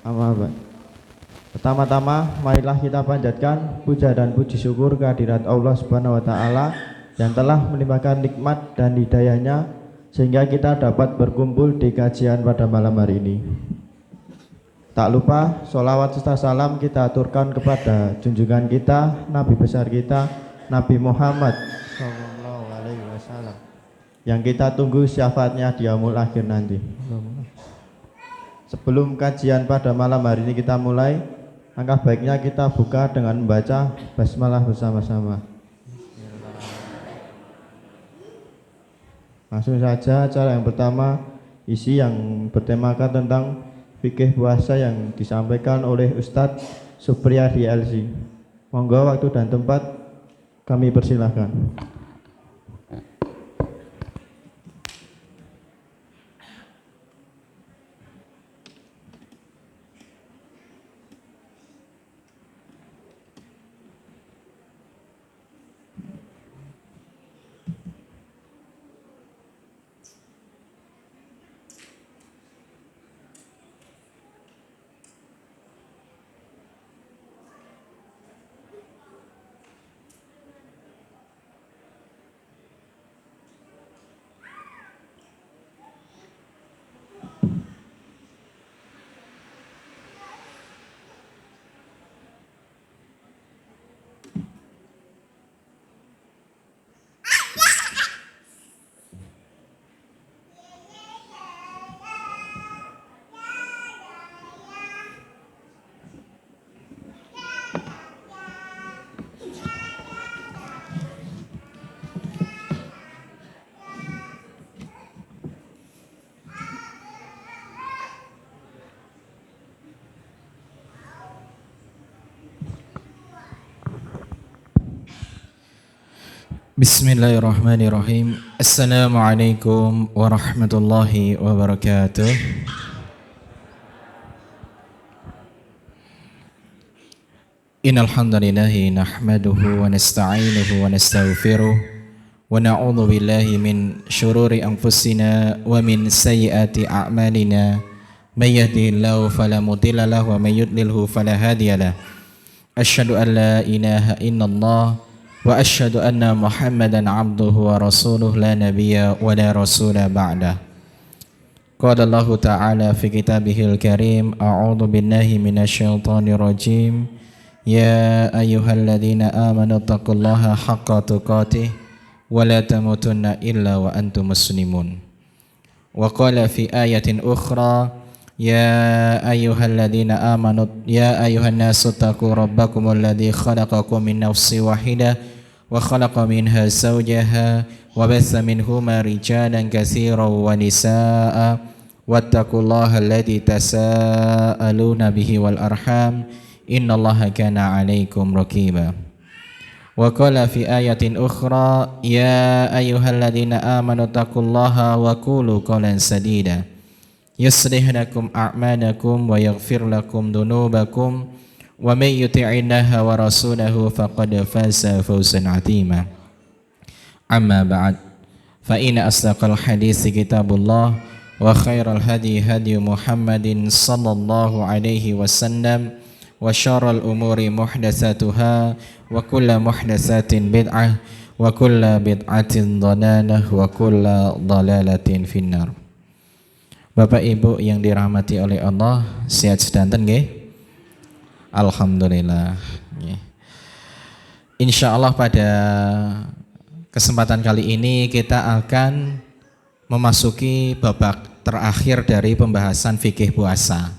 Amma ba'd. Pertama-tama marilah kita panjatkan puja dan puji syukur kehadirat Allah Subhanahu wa taala yang telah melimpahkan nikmat dan hidayahnya sehingga kita dapat berkumpul di kajian pada malam hari ini. Tak lupa sholawat serta salam kita aturkan kepada junjungan kita, Nabi besar kita, Nabi Muhammad SAW, yang kita tunggu syafaatnya di yaumul akhir nanti. Sebelum kajian pada malam hari ini kita mulai, angka baiknya kita buka dengan membaca basmalah bersama-sama. Langsung saja cara yang pertama, isi yang bertemakan tentang fikih puasa yang disampaikan oleh Ustadz Supriyadi LC. Monggo waktu dan tempat kami persilahkan. Bismillahirrahmanirrahim. Assalamualaikum warahmatullahi wabarakatuh. Innal hamdalillahi nahmaduhu wa nasta'inuhu wa nastaghfiruh wa na'udzu billahi min shururi anfusina wa min sayyiati a'malina. May yahdihillahu fala mudilla lahu wa may yudlilhu fala hadiyalah. Asyhadu an la ilaha illallah wa asyhadu anna Muhammadan abduhu wa rasuluh la nabiyya wa la rasula ba'dah. Qala Allah ta'ala fi kitabihil karim, a'udzu billahi minasyaitonir rajim. Ya ayyuhalladzina amanu taqullaha haqqa tuqatih wa la tamutunna illa wa antum muslimun. Wa qala fi ayatin ukhra, ya ayyuhalladzina amanu ya ayyuhan nasu taqu rabbakumul ladzi khalaqakum min nafsin wahidah wa khalaqa minha zawjaha wa batha minhuma rijalan katsiran wa nisaa'a wattaqullaha alladzi tasaaluna bihi wal arham innallaha kana 'alaikum raqiba. Wa qala fi ayatin ukhra, ya ayyuhalladzina amanu taqullaha wa qulu qawlan sadida yuslih lakum a'malakum wa yaghfir lakum dhunubakum wa may yuti'illaha wa rasulahu faqad faza fawzan 'azima. Amma ba'd, fa inna asdaqal hadits kitabullah wa khairal hadi hadi Muhammadin sallallahu alaihi wasallam wa syarral umuri muhdatsatuha wa kullu muhdatsatin bid'ah wa kullu bid'atin dhalalah wa kullu dhalalatin finnar. Bapak Ibu yang dirahmati oleh Allah, sehat sedanten nggih? Alhamdulillah. Insyaallah pada kesempatan kali ini kita akan memasuki babak terakhir dari pembahasan fikih puasa.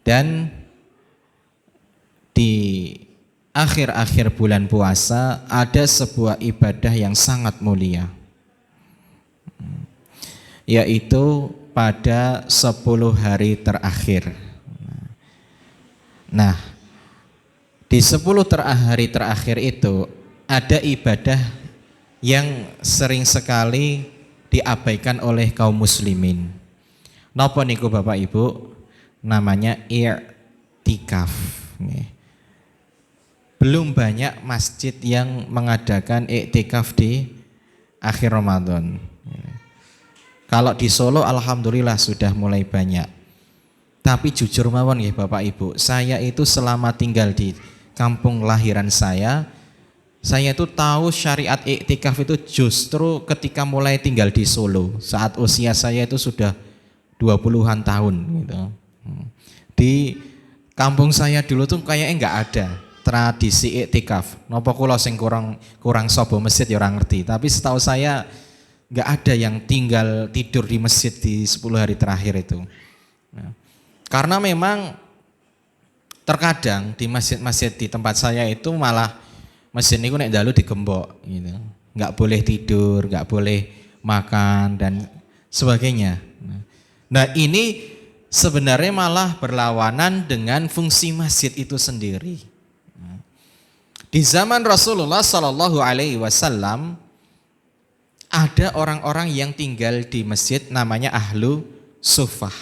Dan di akhir-akhir bulan puasa ada sebuah ibadah yang sangat mulia, yaitu pada 10 hari terakhir. Nah, di 10 hari terakhir itu ada ibadah yang sering sekali diabaikan oleh kaum muslimin. Napa niku Bapak Ibu? Namanya i'tikaf. Belum banyak masjid yang mengadakan i'tikaf di akhir Ramadan. Kalau di Solo alhamdulillah sudah mulai banyak. Tapi jujur mawon nggih Bapak Ibu, saya itu selama tinggal di kampung lahiran saya itu tahu syariat iktikaf itu justru ketika mulai tinggal di Solo. Saat usia saya itu sudah 20-an tahun gitu. Di kampung saya dulu tuh kayaknya enggak ada tradisi iktikaf. Napa kula sing kurang sobo masjid ya ora ngerti, tapi setahu saya enggak ada yang tinggal tidur di masjid di 10 hari terakhir itu. Nah, karena memang terkadang di masjid-masjid di tempat saya itu malah masjid niku nek dalu digembok gitu. Enggak boleh tidur, enggak boleh makan dan sebagainya. Nah, ini sebenarnya malah berlawanan dengan fungsi masjid itu sendiri. Di zaman Rasulullah Shallallahu Alaihi Wasallam ada orang-orang yang tinggal di masjid namanya ahlu sufah.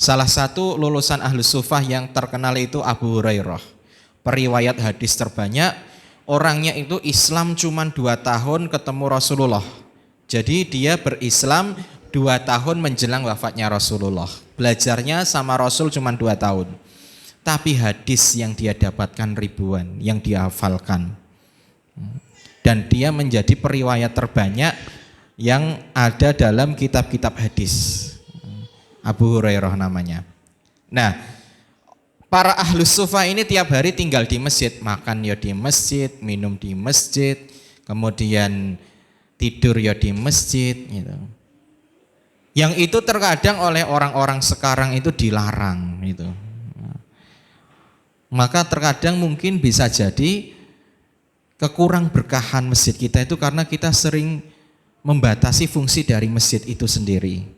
Salah satu lulusan ahlu sufah yang terkenal itu Abu Hurairah. Periwayat hadis terbanyak, orangnya itu Islam cuma 2 tahun ketemu Rasulullah. Jadi dia berislam 2 tahun menjelang wafatnya Rasulullah. Belajarnya sama Rasul cuma 2 tahun. Tapi hadis yang dia dapatkan ribuan, yang dia hafalkan. Dan dia menjadi periwayat terbanyak yang ada dalam kitab-kitab hadis. Abu Hurairah namanya. Nah, para ahlus sufah ini tiap hari tinggal di masjid, makan ya di masjid, minum di masjid, kemudian tidur ya di masjid gitu. Yang itu terkadang oleh orang-orang sekarang itu dilarang gitu. Maka terkadang mungkin bisa jadi kekurang berkahan masjid kita itu karena kita sering membatasi fungsi dari masjid itu sendiri.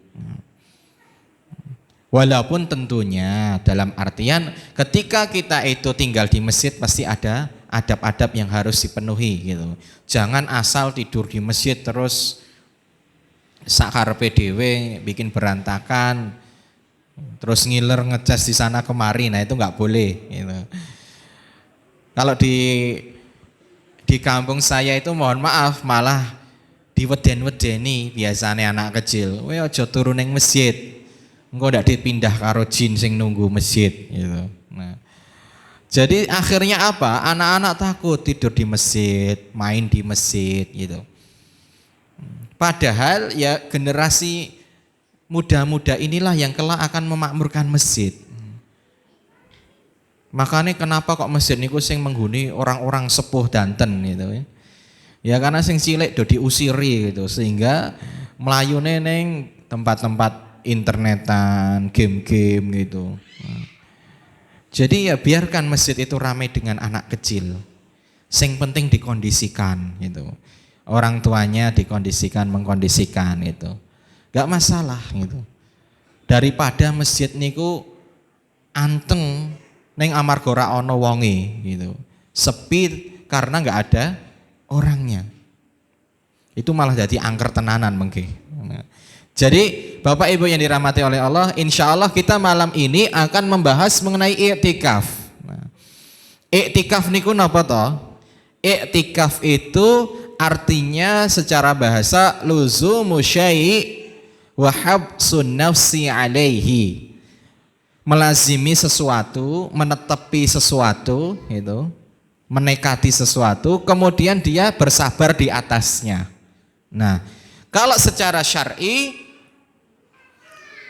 Walaupun tentunya dalam artian ketika kita itu tinggal di masjid pasti ada adab-adab yang harus dipenuhi gitu. Jangan asal tidur di masjid terus sakarepe dhewe bikin berantakan, terus ngiler ngecas di sana kemari, nah itu nggak boleh gitu. Kalau di kampung saya itu mohon maaf malah diweden-wedeni biasanya anak kecil, "Kowe aja turu ning masjid. Engko ndak dipindah karo jin sing nunggu masjid gitu." Nah, jadi akhirnya apa? Anak-anak takut tidur di masjid, main di masjid gitu. Padahal ya generasi muda-muda inilah yang kelak akan memakmurkan masjid. Makanya kenapa kok masjid niku sing menghuni orang-orang sepuh danten gitu ya. Ya karena sing cilik do diusiri gitu sehingga melayune ning tempat-tempat internetan, game-game gitu. Jadi ya biarkan masjid itu ramai dengan anak kecil. Sing penting dikondisikan gitu. Orang tuanya dikondisikan, mengkondisikan itu. Gak masalah gitu. Daripada masjid niku anteng ning amarga ora ana wonge gitu. Sepi karena gak ada orangnya. Itu malah jadi angker tenanan mengke. Jadi Bapak Ibu yang dirahmati oleh Allah, insya Allah kita malam ini akan membahas mengenai i'tikaf. I'tikaf niku napa toh? I'tikaf itu artinya secara bahasa luzumu syai' wa habsun nafsi alaihi. Melazimi sesuatu, menetepi sesuatu gitu, menekati sesuatu, kemudian dia bersabar di atasnya. Nah, kalau secara syar'i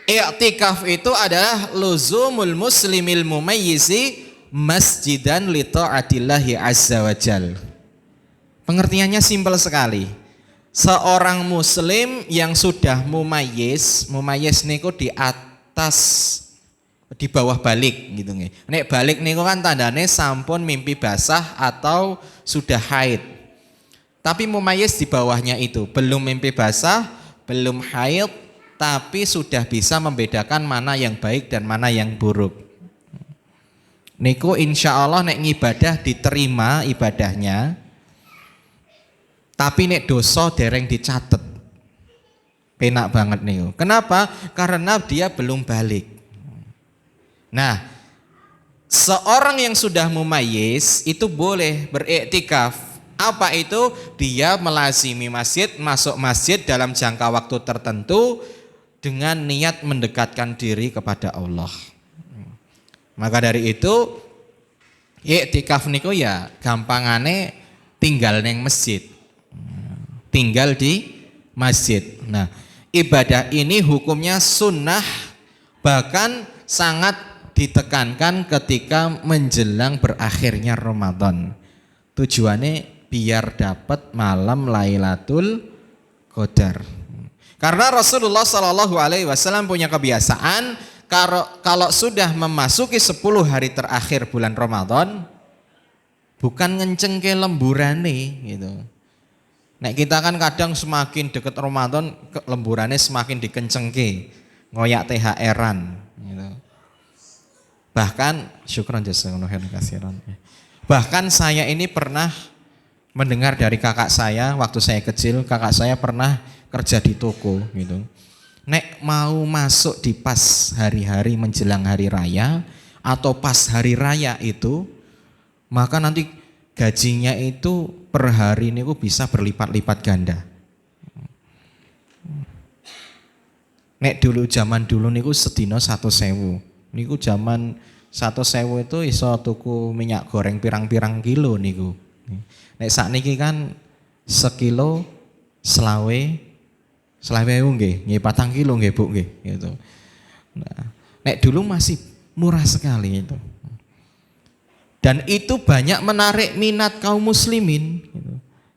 i'tikaf itu adalah luzumul muslimil mumayyizi masjidan li ta'atillahi azza wa jal. Pengertiannya simpel sekali. Seorang muslim yang sudah mumayyiz niku di atas di bawah balik gitu nggih. Nek balik niku kan tandane sampun mimpi basah atau sudah haid. Tapi mumayyiz di bawahnya itu belum mimpi basah, belum haid, tapi sudah bisa membedakan mana yang baik dan mana yang buruk. Niku insya Allah nek ngibadah diterima ibadahnya, tapi nek dosa dereng dicatet. Penak banget niku. Kenapa? Karena dia belum balik. Nah, seorang yang sudah mumayyiz itu boleh beriktikaf. Apa itu? Dia melazimi masjid, masuk masjid dalam jangka waktu tertentu, dengan niat mendekatkan diri kepada Allah. Maka dari itu iktikaf niku ya gampangane tinggal neng masjid. Tinggal di masjid. Nah, ibadah ini hukumnya sunnah, bahkan sangat ditekankan ketika menjelang berakhirnya Ramadan. Tujuannya biar dapat malam Lailatul Qadar. Karena Rasulullah Shallallahu Alaihi Wasallam punya kebiasaan kalau sudah memasuki 10 hari terakhir bulan Ramadan, bukan ngencengke lemburane gitu. Nek kita kan kadang semakin dekat Ramadan lemburannya semakin dikencengke, ngoyak THR-an gitu. Bahkan syukran jazakallahu khairan. Bahkan saya ini pernah mendengar dari kakak saya waktu saya kecil, kakak saya pernah kerja di toko gitu. Nek mau masuk di pas hari-hari menjelang hari raya atau pas hari raya itu, maka nanti gajinya itu per hari niku bisa berlipat-lipat ganda. Nek dulu zaman dulu niku sedina 1.000. Niku zaman 1.000 itu iso tuku minyak goreng pirang-pirang kilo niku. Nek sakniki kan sekilo selawe nggih, 4 kilo nggih Bu nggih gitu. Nah, nek dulu masih murah sekali itu. Dan itu banyak menarik minat kaum muslimin gitu.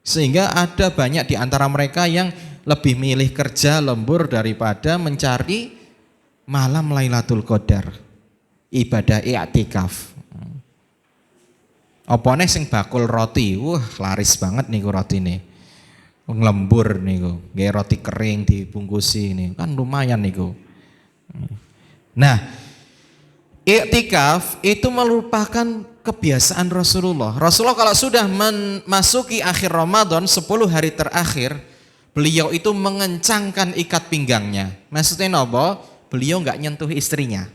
Sehingga ada banyak di antara mereka yang lebih milih kerja lembur daripada mencari malam Lailatul Qadar, ibadah i'tikaf. Opone sing bakul roti, wah laris banget niku rotine. Nglembur niku, nggih roti kering dibungkusi nih, kan lumayan niku. Nah, i'tikaf itu merupakan kebiasaan Rasulullah. Rasulullah kalau sudah memasuki akhir Ramadan 10 hari terakhir, beliau itu mengencangkan ikat pinggangnya. Maksudnya napa? Beliau enggak nyentuh istrinya.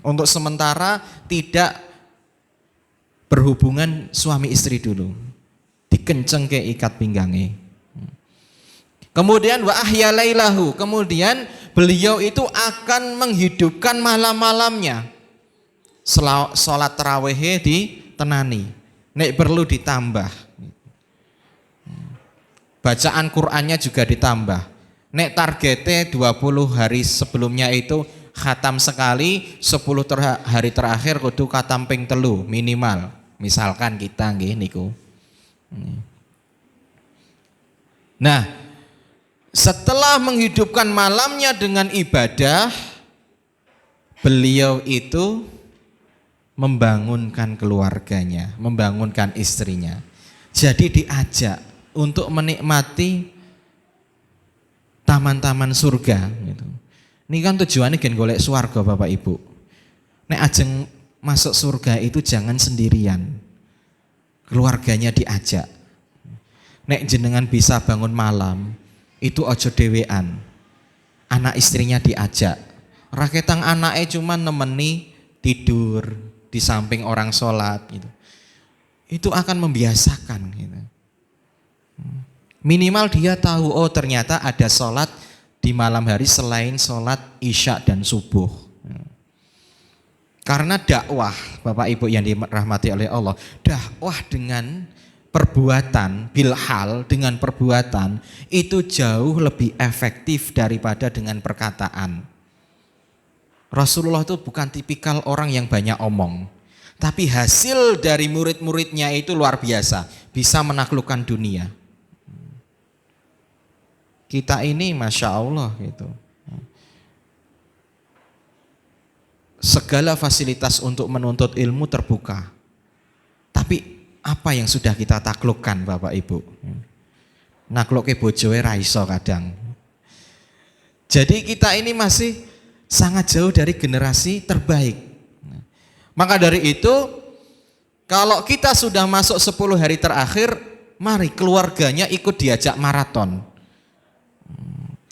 Untuk sementara tidak berhubungan suami istri dulu. Dikenceng ke ikat pinggangnya. Kemudian wa ahya lailahu, kemudian beliau itu akan menghidupkan malam-malamnya. Salat tarawih ditenani, nek perlu ditambah. Bacaan Qur'annya juga ditambah. Nek targetnya 20 hari sebelumnya itu khatam sekali, 10 hari terakhir kudu khatam ping 3 minimal. Misalkan kita nggih niku. Nah, setelah menghidupkan malamnya dengan ibadah, beliau itu membangunkan keluarganya, membangunkan istrinya. Jadi diajak untuk menikmati taman-taman surga gitu. Ini kan tujuannya gen golek swarga Bapak Ibu. Nek ajeng masuk surga itu jangan sendirian. Keluarganya diajak. Nek jenengan bisa bangun malam, itu ojo dewean. Anak istrinya diajak. Raketang anaknya cuma nemeni tidur di samping orang sholat gitu. Itu akan membiasakan gitu. Minimal dia tahu, oh ternyata ada sholat di malam hari selain sholat isya dan subuh. Karena dakwah, Bapak Ibu yang dirahmati oleh Allah, dakwah dengan perbuatan, bilhal dengan perbuatan itu jauh lebih efektif daripada dengan perkataan. Rasulullah itu bukan tipikal orang yang banyak omong, tapi hasil dari murid-muridnya itu luar biasa, bisa menaklukkan dunia. Kita ini Masya Allah gitu. Segala fasilitas untuk menuntut ilmu terbuka. Tapi apa yang sudah kita taklukkan Bapak Ibu? Nakluke bojoe ra iso kadang. Jadi kita ini masih sangat jauh dari generasi terbaik. Maka dari itu, kalau kita sudah masuk 10 hari terakhir, mari keluarganya ikut diajak maraton.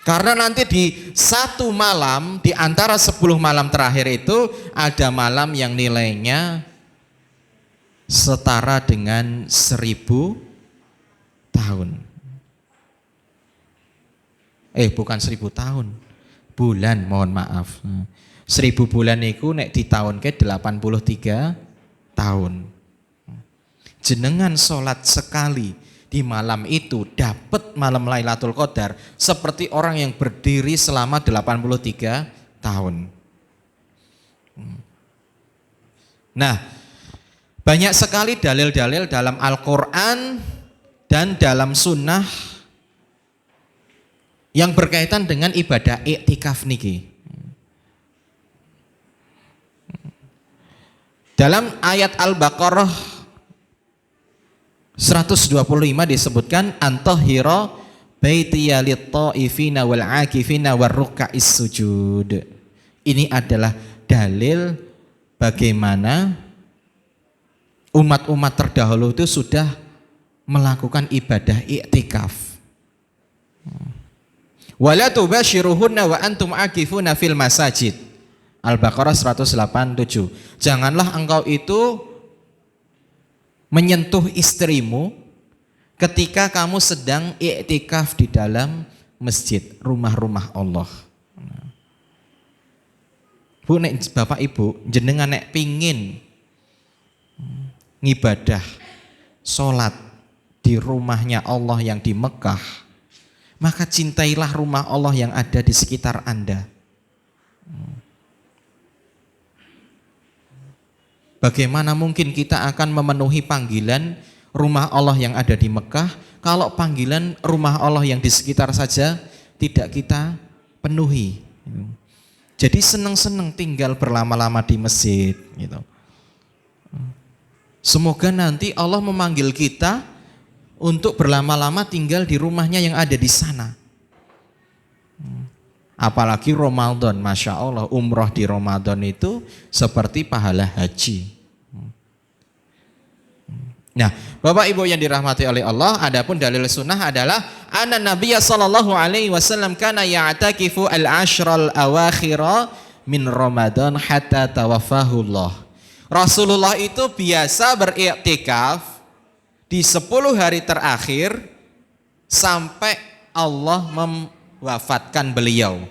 Karena nanti di satu malam, di antara 10 malam terakhir itu, ada malam yang nilainya setara dengan 1000 tahun. Bukan 1000 tahun, bulan, mohon maaf. 1000 bulan niku nek ditaunke 83 tahun. Jenengan sholat sekali di malam itu dapat malam Lailatul Qadar seperti orang yang berdiri selama 83 tahun. Nah, banyak sekali dalil-dalil dalam Al-Quran dan dalam sunnah yang berkaitan dengan ibadah iktikaf niki. Dalam ayat Al-Baqarah 125 disebutkan antahira baitiya lit-taifina wal 'akifina warruk'is sujud. Ini adalah dalil bagaimana umat-umat terdahulu itu sudah melakukan ibadah iktikaf. Wala tubashiruhunna wa antum 'akifuna fil masajid. Al-Baqarah 187. Janganlah engkau itu menyentuh istrimu ketika kamu sedang iktikaf di dalam masjid, rumah-rumah Allah. Bu, nek Bapak Ibu, jenengan nek pingin ngibadah, sholat di rumahnya Allah yang di Mekah, maka cintailah rumah Allah yang ada di sekitar Anda. Bagaimana mungkin kita akan memenuhi panggilan rumah Allah yang ada di Mekah kalau panggilan rumah Allah yang di sekitar saja tidak kita penuhi. Jadi senang-senang tinggal berlama-lama di masjid. Semoga nanti Allah memanggil kita untuk berlama-lama tinggal di rumahnya yang ada di sana. Apalagi Ramadan, Masya Allah, umroh di Ramadan itu seperti pahala haji. Nah, Bapak Ibu yang dirahmati oleh Allah, adapun dalil sunnah adalah anna Nabiya sallallahu alaihi wasallam kana ya'takifu al-ashral awakhira min Ramadan hatta tawaffahullah. Rasulullah itu biasa beriktikaf di 10 hari terakhir sampai Allah wafatkan beliau.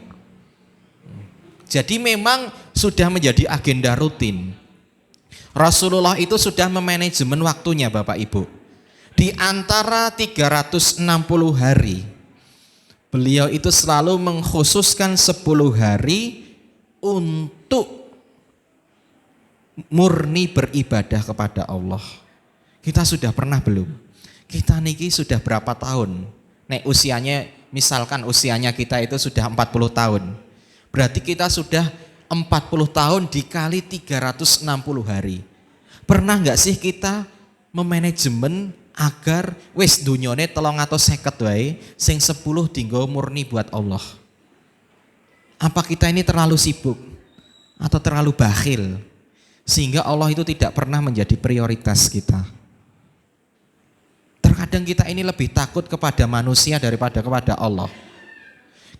Jadi memang sudah menjadi agenda rutin. Rasulullah itu sudah memanajemen waktunya Bapak Ibu. Di antara 360 hari, beliau itu selalu mengkhususkan 10 hari untuk murni beribadah kepada Allah. Kita sudah pernah belum? Kita niki sudah berapa tahun? Nek usianya, misalkan usianya kita itu sudah 40 tahun. Berarti kita sudah 40 tahun dikali 360 hari. Pernah nggak sih kita memanajemen agar wis dunyone 350 wae sing 10 dinggo murni buat Allah? Apa kita ini terlalu sibuk atau terlalu bakhil sehingga Allah itu tidak pernah menjadi prioritas kita? Terkadang kita ini lebih takut kepada manusia daripada kepada Allah.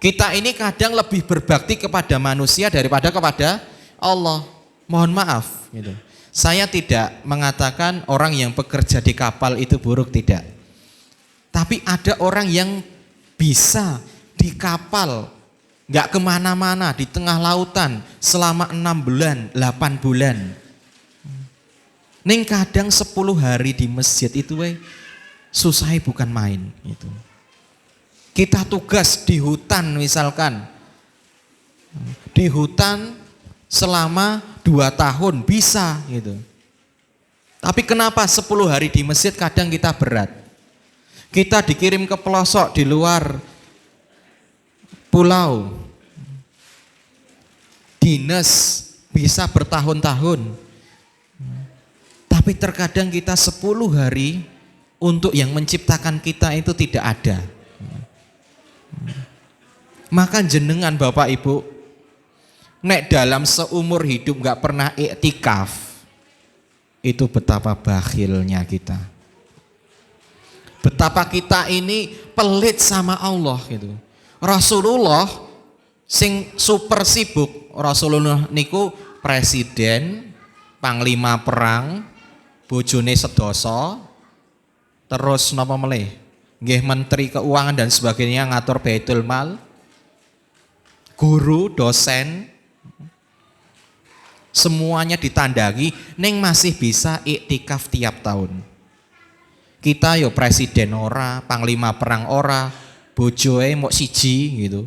Kita ini kadang lebih berbakti kepada manusia daripada kepada Allah. Mohon maaf gitu. Saya tidak mengatakan orang yang bekerja di kapal itu buruk, tidak. Tapi ada orang yang bisa di kapal, gak kemana-mana, di tengah lautan selama 6 bulan, 8 bulan. Ning kadang 10 hari di masjid itu susahnya bukan main gitu. Kita tugas di hutan misalkan, di hutan selama 2 tahun bisa gitu. Tapi kenapa 10 hari di masjid kadang kita berat? Kita dikirim ke pelosok di luar pulau, dinas bisa bertahun-tahun. Tapi terkadang kita 10 hari untuk yang menciptakan kita itu tidak ada. Maka jenengan Bapak Ibu, nek dalam seumur hidup gak pernah iktikaf, itu betapa bakhilnya kita. Betapa kita ini pelit sama Allah gitu. Rasulullah sing super sibuk, Rasulullah niku presiden, panglima perang, bojone sedoso, terus napa melih? Nggih menteri keuangan dan sebagainya, ngatur Baitul Mal. guru, dosen, semuanya ditandangi, neng masih bisa iktikaf tiap tahun. Kita yo presiden ora, panglima perang ora, bojoe mau siji gitu.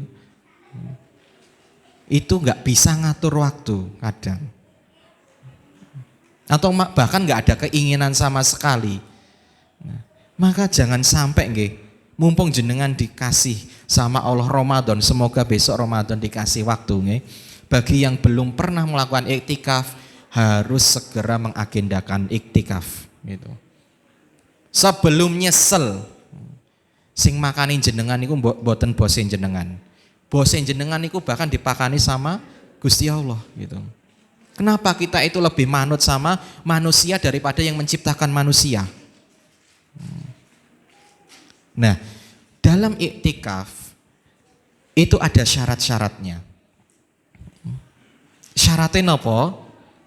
Itu nggak bisa ngatur waktu kadang. Atau bahkan nggak ada keinginan sama sekali. Maka jangan sampai nggih, mumpung jenengan dikasih sama Allah Ramadan, semoga besok Ramadan dikasih waktu nggih. Bagi yang belum pernah melakukan iktikaf harus segera mengagendakan iktikaf gitu. Sebelum nyesel, sing makani jenengan niku mboten bosen jenengan. Bosen jenengan niku bahkan dipakani sama Gusti Allah gitu. Kenapa kita itu lebih manut sama manusia daripada yang menciptakan manusia? Nah, dalam iktikaf itu ada syarat-syaratnya. Syaratnya apa?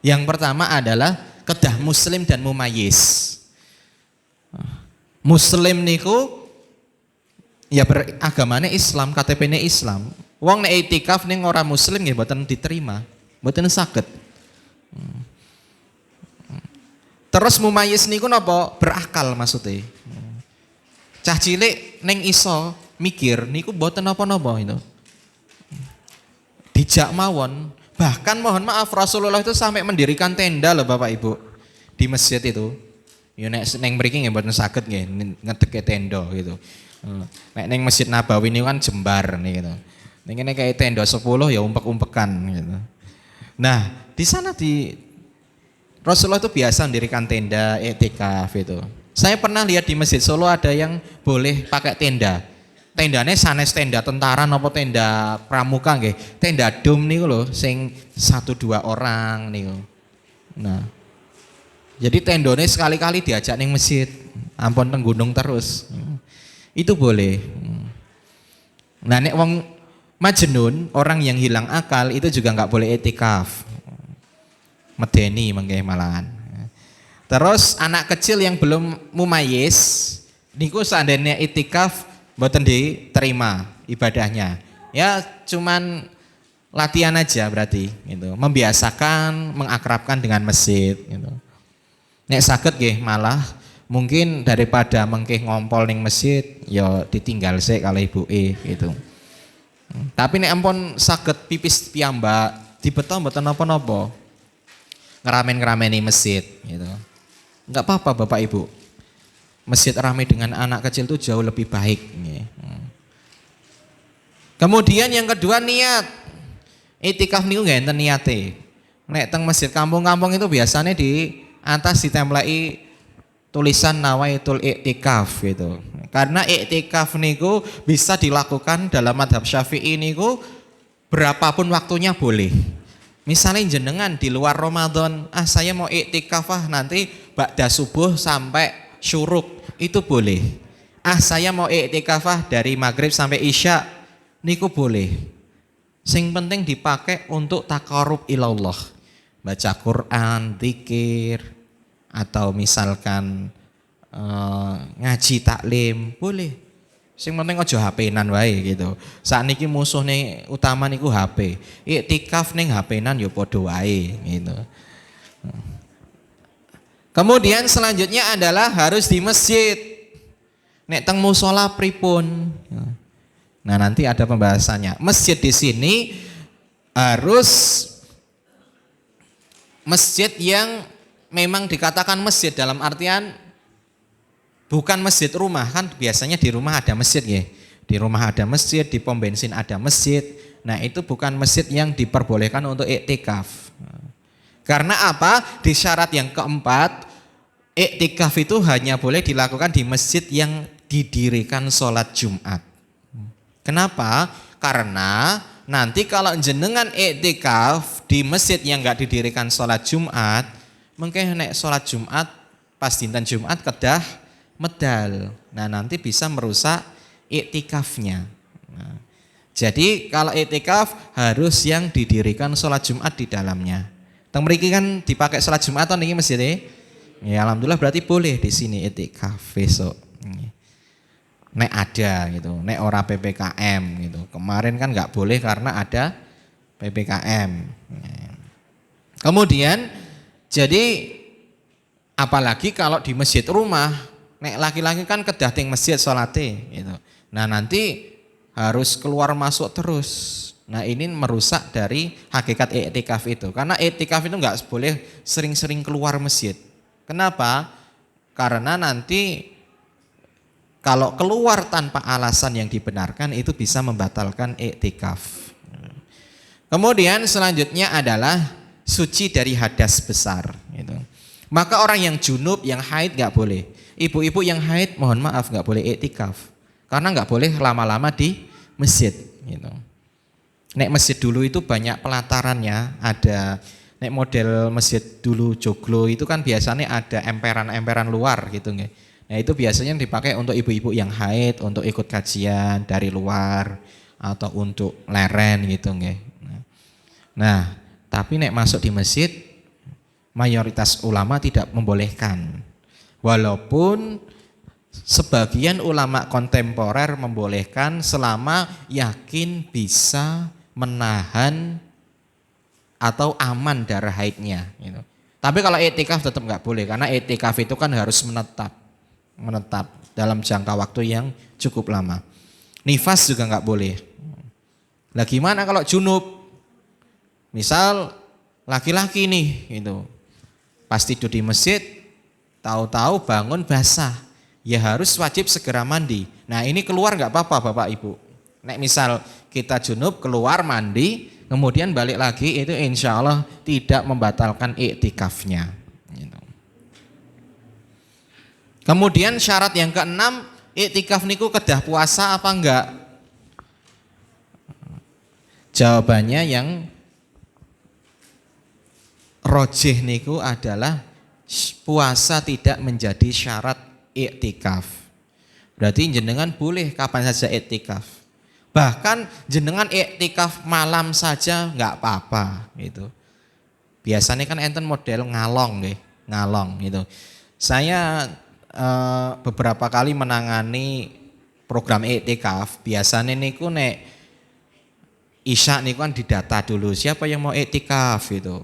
Yang pertama adalah kedah muslim dan mumayyiz. Muslim niku ya beragamanya Islam, KTP-nya Islam. Wong nek iktikaf ning ora muslim nggih mboten diterima, mboten saged. Terus mumayyiz niku napa? Berakal maksudnya. Cah cilik ning iso mikir niku mboten napa-napa itu. Dijak mawon, bahkan mohon maaf Rasulullah itu sampai mendirikan tenda loh Bapak Ibu di masjid itu. Ya nek ning mriki nggih mboten saged nggih ngedeke tenda gitu. Nek ning Masjid Nabawi niku kan jembar nih gitu. Ning kene kayak tenda 10 ya umpek-umpekan gitu. Nah, di sana di Rasulullah itu biasa mendirikan tenda iktikaf itu. Saya pernah lihat di Masjid Solo ada yang boleh pakai tenda. Tendanya sanes tenda tentara napa tenda pramuka nggih. Tenda dom niku lho sing 1-2 orang niku. Nah. Jadi tendone sekali-kali diajak ning masjid. Ampun teng gunung terus. Itu boleh. Nah nek wong majnun, orang yang hilang akal itu juga enggak boleh iktikaf. Medeni mengke malahan. Terus anak kecil yang belum mumayyiz niku seandainya iktikaf mboten diterima ibadahnya. Ya cuman latihan aja berarti gitu. Membiasakan, mengakrabkan dengan masjid gitu. Nek saged nggih malah mungkin daripada mengke ngompol ning masjid ya ditinggal sik karo ibuke gitu. Tapi nek ampun saged pipis piyambak dibeto mboten napa-napa. Ngeramen-ngerameni masjid gitu. Enggak apa-apa Bapak Ibu. Masjid ramai dengan anak kecil itu jauh lebih baik. Kemudian yang kedua niat. Iktikaf niku nggak enten niate. Nek teng masjid kampung-kampung itu biasanya di atas ditempelai tulisan nawaitul iktikaf gitu. Karena iktikaf niku bisa dilakukan dalam mazhab Syafi'i niku berapapun waktunya boleh. Misalnya jenengan di luar Ramadan, saya mau iktikaf nanti ba'da subuh sampai syuruk, itu boleh. Saya mau iktikaf dari maghrib sampai isya, niku boleh. Sing penting dipakai untuk taqarrub ilallah. Baca Quran, zikir, atau misalkan ngaji taklim, boleh. Sing penting aja HP-nan wae gitu. Sakniki musuhne utama niku HP. Iktikaf ning HP-nan ya padha wae gitu. Kemudian selanjutnya adalah harus di masjid. Nek teng musala pripun? Nah, nanti ada pembahasannya. Masjid di sini harus masjid yang memang dikatakan masjid dalam artian bukan masjid rumah, kan biasanya di rumah ada masjid ya. Di rumah ada masjid, di pom bensin ada masjid. Nah itu bukan masjid yang diperbolehkan untuk iktikaf. Karena apa? Di syarat yang keempat, iktikaf itu hanya boleh dilakukan di masjid yang didirikan sholat Jumat. Kenapa? Karena nanti kalau jenengan iktikaf di masjid yang enggak didirikan sholat Jumat, mungkin nek sholat Jumat pas dinten Jumat kedah medal. Nah nanti bisa merusak iktikafnya. Nah, jadi kalau iktikaf harus yang didirikan sholat Jumat di dalamnya. Teng mriki kan dipakai sholat Jumat atau niki masjidnya? Ya alhamdulillah berarti boleh di sini iktikaf besok. nek ada gitu, nek ora PPKM gitu. Kemarin kan nggak boleh karena ada PPKM. Kemudian jadi apalagi kalau di masjid rumah, nek laki-laki kan kedah ting masjid salate gitu. Nah, nanti harus keluar masuk terus. Nah, ini merusak dari hakikat iktikaf itu. Karena iktikaf itu nggak boleh sering-sering keluar masjid. Kenapa? Karena nanti kalau keluar tanpa alasan yang dibenarkan itu bisa membatalkan iktikaf. Kemudian selanjutnya adalah suci dari hadas besar. Gitu. Maka orang yang junub, yang haid nggak boleh. Ibu-ibu yang haid mohon maaf nggak boleh iktikaf. Karena nggak boleh lama-lama di masjid. Gitu. Nek masjid dulu itu banyak pelatarannya, ada nek model masjid dulu joglo itu kan biasanya ada emperan-emperan luar gitu nggih. Nah itu biasanya dipakai untuk ibu-ibu yang haid, untuk ikut kajian dari luar atau untuk leren gitu nggih. Nah, tapi nek masuk di masjid mayoritas ulama tidak membolehkan. Walaupun sebagian ulama kontemporer membolehkan selama yakin bisa menahan atau aman darah haidnya gitu. Tapi kalau iktikaf tetap nggak boleh karena iktikaf itu kan harus menetap dalam jangka waktu yang cukup lama. Nifas juga nggak boleh. Lah gimana kalau junub? Misal laki-laki nih gitu. Pas tidur di masjid, tahu-tahu bangun basah. Ya harus wajib segera mandi. Nah ini keluar nggak apa-apa Bapak Ibu. Nek misal kita junub keluar mandi, kemudian balik lagi itu insya Allah tidak membatalkan iktikafnya. Gitu. Kemudian syarat yang keenam, iktikaf niku kedah puasa apa enggak? Jawabannya yang rojih niku adalah puasa tidak menjadi syarat iktikaf. Berarti jenengan boleh kapan saja iktikaf. Bahkan jenengan iktikaf malam saja nggak apa-apa gitu. Biasanya kan enten model ngalong nggih, ngalong gitu. Saya beberapa kali menangani program iktikaf, biasanya niku nek isya niku kan didata dulu siapa yang mau iktikaf gitu.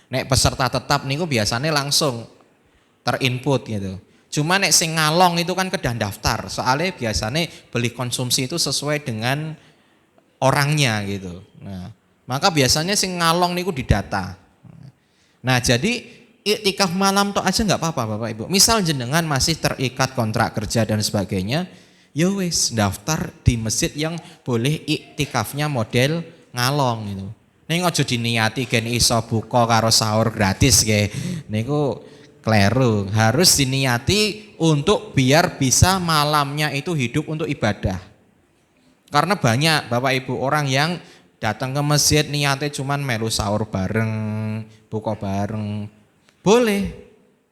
Nek peserta tetap niku biasanya langsung terinput gitu. Cuma nek sing ngalong itu kan kedah daftar. Soalnya biasanya beli konsumsi itu sesuai dengan orangnya gitu. Nah, maka biasanya sing ngalong niku didata. Nah, jadi iktikaf malam tok aja nggak apa-apa Bapak Ibu. Misal jenengan masih terikat kontrak kerja dan sebagainya, ya wis daftar di masjid yang boleh iktikafnya model ngalong gitu. Ning aja diniati gen iso buka karo sahur gratis nggih. Niku kleru. Harus diniati untuk biar bisa malamnya itu hidup untuk ibadah. Karena banyak Bapak Ibu orang yang datang ke masjid niatnya cuman melu sahur bareng, buka bareng. Boleh,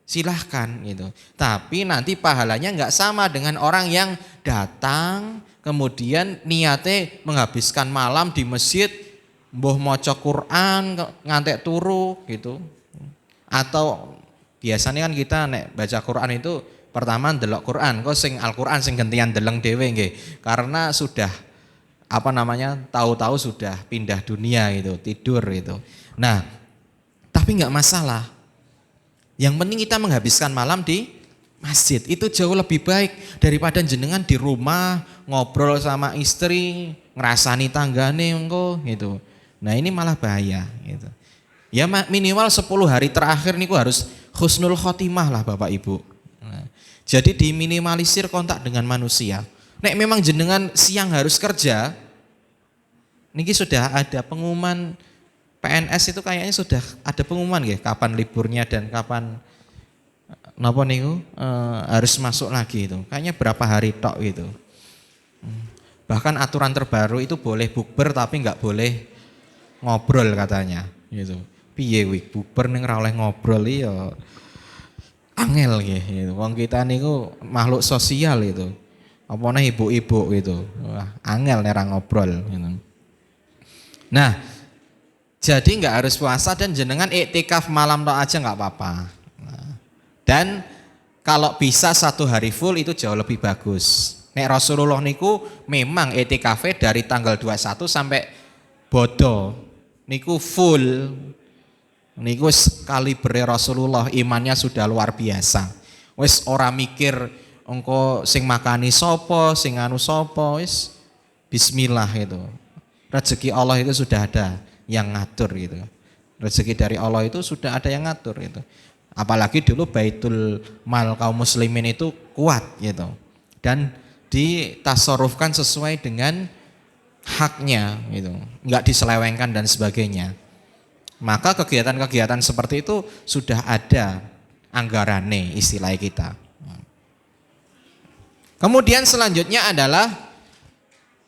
silahkan gitu. Tapi nanti pahalanya nggak sama dengan orang yang datang kemudian niatnya menghabiskan malam di masjid, mbuh maca Quran ngantek turu gitu. Atau biasanya kan kita nek baca Quran itu pertama ndelok Quran, kok sing Al-Quran sing gantian deleng dhewe nggih. Karena sudah tahu-tahu sudah pindah dunia gitu, tidur gitu. Nah, tapi nggak masalah. Yang penting kita menghabiskan malam di masjid. Itu jauh lebih baik daripada jenengan di rumah ngobrol sama istri, ngerasani tanggane engko gitu. Nah, ini malah bahaya gitu. Ya minimal 10 hari terakhir niku harus husnul khotimah lah Bapak Ibu. Nah, jadi diminimalisir kontak dengan manusia. Nek memang jenengan siang harus kerja, niki sudah ada pengumuman PNS itu kayaknya sudah ada pengumuman ya kapan liburnya dan kapan napa niku harus masuk lagi itu. Kayaknya berapa hari tok gitu. Bahkan aturan terbaru itu boleh bukber tapi nggak boleh ngobrol katanya gitu. Piye wih bukber ning ora oleh ngobrol ya angel gitu. Wong kita niku makhluk sosial itu. Apane ibu-ibu gitu. Wah, angel nek ngobrol gitu. Nah, jadi nggak harus puasa dan jenengan iktikaf malam tok aja nggak apa-apa. Nah, dan kalau bisa 1 hari full itu jauh lebih bagus. Nek Rasulullah niku memang i'tikafe dari tanggal 21 sampai bodo. Niku full. Niku wis kalibre Rasulullah, imannya sudah luar biasa. Wis ora mikir engko sing makani sapa, sing anu sapa, wis bismillah itu. Rezeki Allah itu sudah ada yang ngatur gitu. Rezeki dari Allah itu sudah ada yang ngatur gitu. Apalagi dulu Baitul Mal kaum muslimin itu kuat gitu. Dan ditasarufkan sesuai dengan haknya gitu. Enggak diselewengkan dan sebagainya. Maka kegiatan-kegiatan seperti itu sudah ada anggarane istilah kita. Kemudian selanjutnya adalah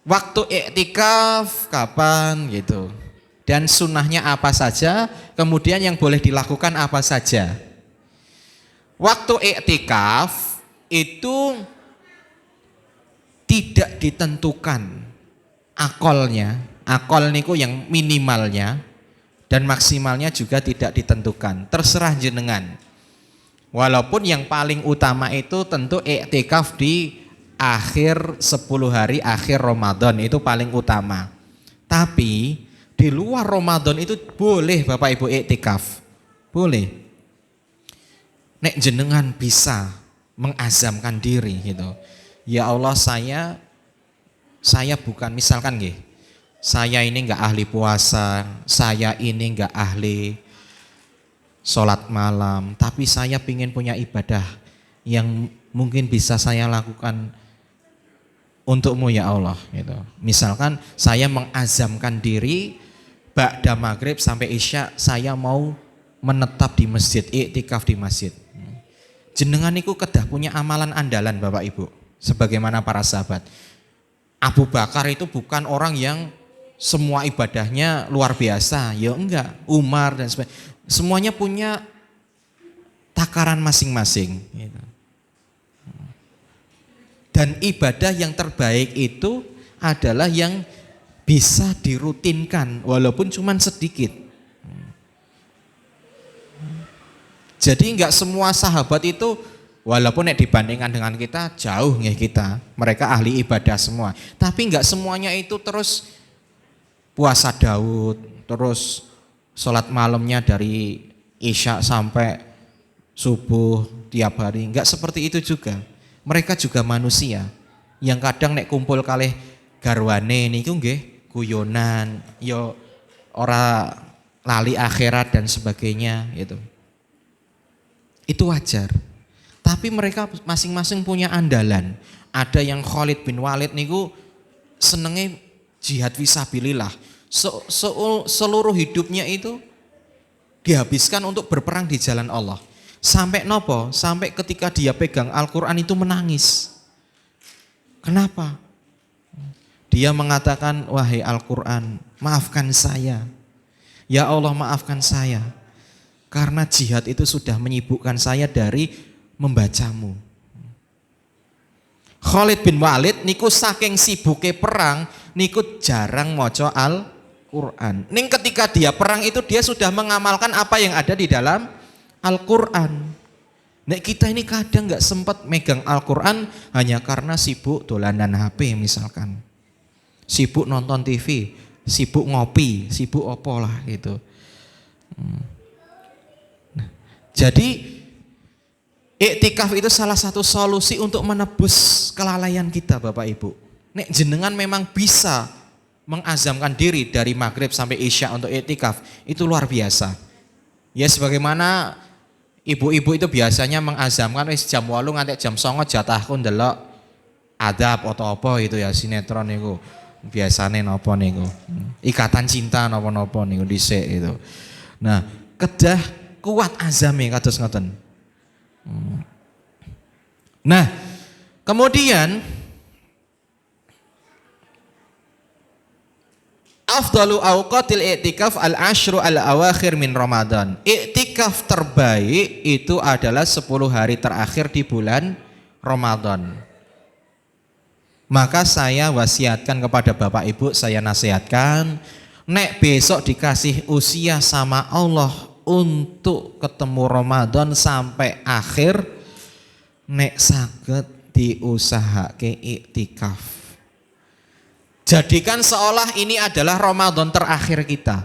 waktu iktikaf kapan gitu. Dan sunnahnya apa saja, kemudian yang boleh dilakukan apa saja. Waktu iktikaf itu tidak ditentukan akolnya. Akol niku yang minimalnya dan maksimalnya juga tidak ditentukan. Terserah jenengan. Walaupun yang paling utama itu tentu iktikaf di akhir 10 hari akhir Ramadan itu paling utama. Tapi di luar Ramadan itu boleh Bapak Ibu iktikaf. Boleh. Nek jenengan bisa mengazamkan diri gitu. Ya Allah, saya bukan, misalkan nggih, saya ini enggak ahli puasa, saya ini enggak ahli sholat malam, tapi saya ingin punya ibadah yang mungkin bisa saya lakukan untukmu ya Allah gitu. Misalkan saya mengazamkan diri ba'da maghrib sampai isya saya mau menetap di masjid, iktikaf di masjid. Jenengan niku kedah punya amalan andalan Bapak Ibu, sebagaimana para sahabat. Abu Bakar itu bukan orang yang semua ibadahnya luar biasa, ya enggak. Umar dan sebagainya, semuanya punya takaran masing-masing. Gitu. Dan ibadah yang terbaik itu adalah yang bisa dirutinkan walaupun cuma sedikit. Jadi enggak semua sahabat itu walaupun dibandingkan dengan kita jauh nggih kita, mereka ahli ibadah semua. Tapi enggak semuanya itu terus puasa Daud, terus sholat malamnya dari isya sampai subuh tiap hari. Enggak seperti itu juga. Mereka juga manusia yang kadang nek kumpul kalih garwane niku nggih guyonan, yo ora lali akhirat dan sebagainya gitu. Itu wajar. Tapi mereka masing-masing punya andalan. Ada yang Khalid bin Walid niku senenge jihad fisabilillah. Seluruh hidupnya itu dihabiskan untuk berperang di jalan Allah. Sampai nopo? Sampai ketika dia pegang Al-Quran itu menangis. Kenapa? Dia mengatakan, wahai Al-Quran, maafkan saya. Ya Allah, maafkan saya. Karena jihad itu sudah menyibukkan saya dari membacamu. Khalid bin Walid niku saking sibuke perang, niku jarang maca Al-Quran. Ning ketika dia perang itu dia sudah mengamalkan apa yang ada di dalam Al-Quran. Nek kita ini kadang nggak sempat megang Al-Quran hanya karena sibuk dolanan HP misalkan. Sibuk nonton TV, sibuk ngopi, sibuk opo lah gitu. Nah, jadi iktikaf itu salah satu solusi untuk menebus kelalaian kita Bapak Ibu. Nek jenengan memang bisa mengazamkan diri dari maghrib sampai isya untuk iktikaf, itu luar biasa. Ya sebagaimana ibu-ibu itu biasanya mengazamkan wis jam 8 nganti jam 9 jatahku ndelok adab atau apa itu ya sinetron niku. Biasane napa niku? Ikatan Cinta napa-napa niku dhisik itu. Nah, kedah kuat azame kados ngoten. Nah, kemudian afdalu awqatil i'tikaf al-ashru al-awakhir min Ramadan. I'tikaf terbaik itu adalah 10 hari terakhir di bulan Ramadan. Maka saya wasiatkan kepada Bapak Ibu, saya nasihatkan, nek besok dikasih usia sama Allah untuk ketemu Ramadan sampai akhir, nek saged diusahake iktikaf. Jadikan seolah ini adalah Ramadan terakhir kita.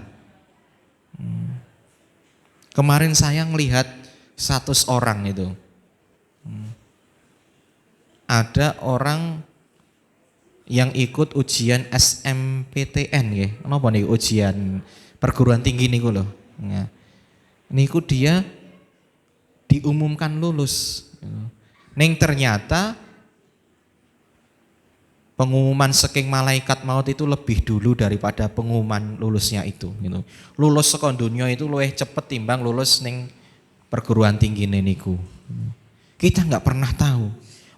Kemarin saya melihat 100 orang itu. Ada orang yang ikut ujian SMPTN ya. Kenapa nih ujian perguruan tinggi niku lho. Ya. Niku dia diumumkan lulus. Ning ternyata pengumuman saking malaikat maut itu lebih dulu daripada pengumuman lulusnya itu gitu. Lulus saka donya itu luwih cepet timbang lulus ning perguruan tinggi niku. Kita nggak pernah tahu.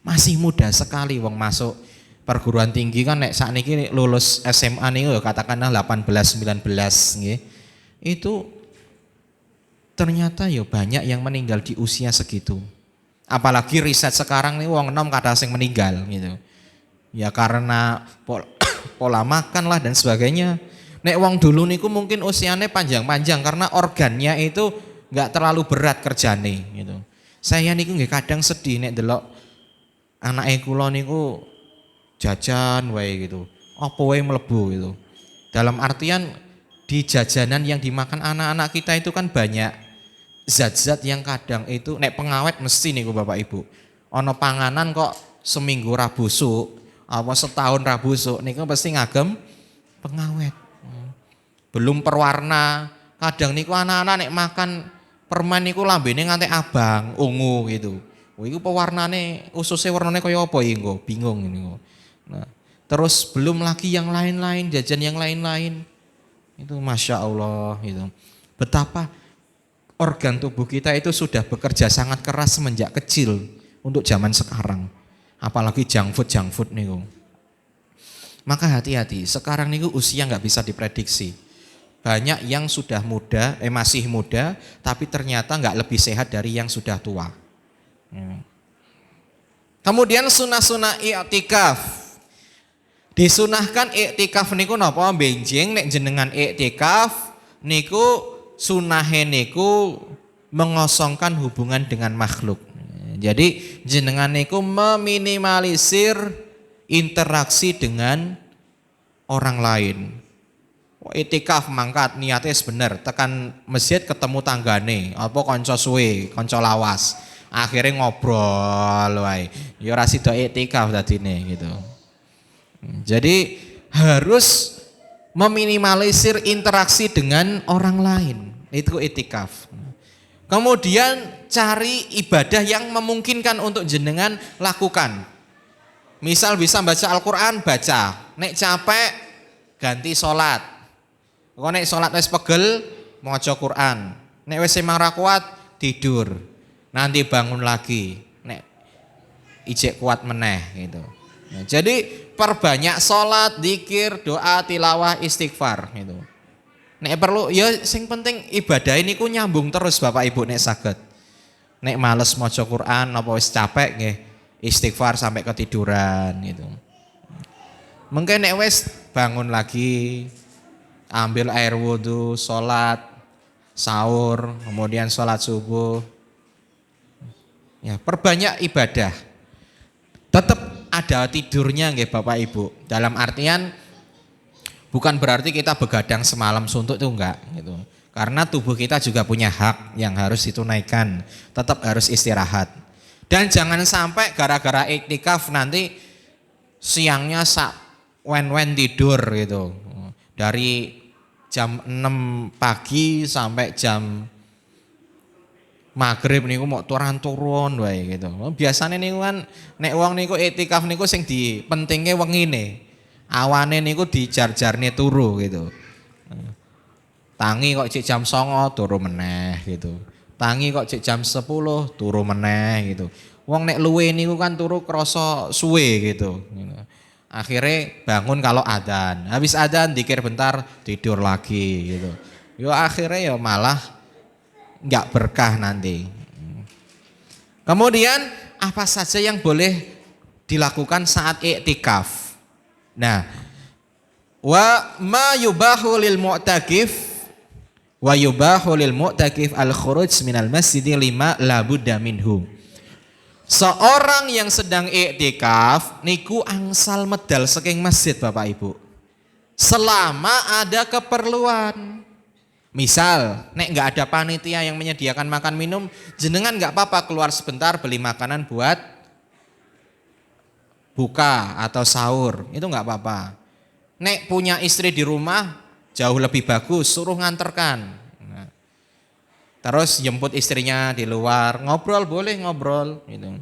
Masih muda sekali wong masuk perguruan tinggi kan nek sakniki lulus SMA niku katakanlah 18 19 nggih. Itu ternyata ya banyak yang meninggal di usia segitu. Apalagi riset sekarang nih wong enom kadang sing meninggal gitu. Ya karena pola makan lah dan sebagainya. Nek wong dulu niku mungkin usianya panjang-panjang karena organnya itu nggak terlalu berat kerjane gitu. Saya niku nggih kadang sedih nek delok anake kula niku jajan wae gitu. Apa wae mlebu gitu. Dalam artian di jajanan yang dimakan anak-anak kita itu kan banyak zat-zat yang kadang itu nek pengawet mesti niku Bapak Ibu. Ana panganan kok seminggu ra busuk, apa setahun ra busuk niku pasti ngagem pengawet. Belum perwarna. Kadang niku anak-anak nek makan permen niku lambene nganti abang, ungu gitu. Oh iku pewarnane ususnya warnane kaya apa iki engko? Bingung niku. Nah, terus belum lagi yang lain-lain, jajan yang lain-lain. Itu Masya Allah gitu. Betapa organ tubuh kita itu sudah bekerja sangat keras semenjak kecil untuk zaman sekarang. Apalagi junk food niku. Maka hati-hati, sekarang niku usia nggak bisa diprediksi. Banyak yang sudah muda, masih muda, tapi ternyata nggak lebih sehat dari yang sudah tua. Kemudian sunah-sunah i'tikaf. Disunahkan i'tikaf niku napa benjing nek jenengan i'tikaf niku sunahe niku mengosongkan hubungan dengan makhluk. Jadi jenengan niku meminimalisir interaksi dengan orang lain. I'tikaf mangkat niatnya bener tekan masjid ketemu tanggane apa kanca suwe, kanca lawas. Akhirnya ngobrol wae. Ya ora sida i'tikaf dadine gitu. Jadi harus meminimalisir interaksi dengan orang lain. Itu i'tikaf. Kemudian cari ibadah yang memungkinkan untuk jenengan lakukan. Misal bisa baca Al-Qur'an, baca. Nek capek ganti salat. Kok nek salat wis pegel maca Qur'an. Nek wis emang ra kuat tidur. Nanti bangun lagi. Nek ijek kuat meneh gitu. Nah, jadi perbanyak salat, zikir, doa, tilawah, istighfar gitu. Nek perlu ya sing penting ibadah ini ku nyambung terus Bapak Ibu nek saged. Nek males maca Quran apa wis capek nggih istighfar sampai ketiduran gitu. Mungkin nek wis bangun lagi ambil air wudu, salat, sahur, kemudian salat subuh. Ya, perbanyak ibadah. Tetap ada tidurnya nggih Bapak Ibu. Dalam artian bukan berarti kita begadang semalam suntuk itu enggak gitu. Karena tubuh kita juga punya hak yang harus ditunaikan. Tetap harus istirahat. Dan jangan sampai gara-gara iktikaf nanti siangnya wen-wen tidur gitu. Dari jam 6 pagi sampai jam maghrib niku mau turun wae gitu. Biasane niku kan nek wong niku iktikaf niku sing dipentinge wengine. Awane niku dijar-jarne turu gitu. Tangi kok cek jam 09.00 turu meneh gitu. Tangi kok cek jam 10 turu meneh gitu. Wong nek luwe niku kan turu krasa suwe gitu. Akhirnya bangun kalau adzan. Habis adzan dikir bentar tidur lagi gitu. Yo akhirnya ya malah enggak berkah nanti. Kemudian apa saja yang boleh dilakukan saat i'tikaf? Nah, wa ma yubahu lil mu'takif wa yubahu lil mu'takif al khuruj minal masjid lima la budda minhu. Seorang yang sedang iktikaf niku angsal medal saking masjid Bapak Ibu. Selama ada keperluan. Misal, nek nggak ada panitia yang menyediakan makan minum, jenengan nggak apa-apa keluar sebentar beli makanan buat buka atau sahur, itu nggak apa-apa. Nek punya istri di rumah jauh lebih bagus, suruh nganterkan. Nah, terus jemput istrinya di luar, ngobrol boleh ngobrol, gitu.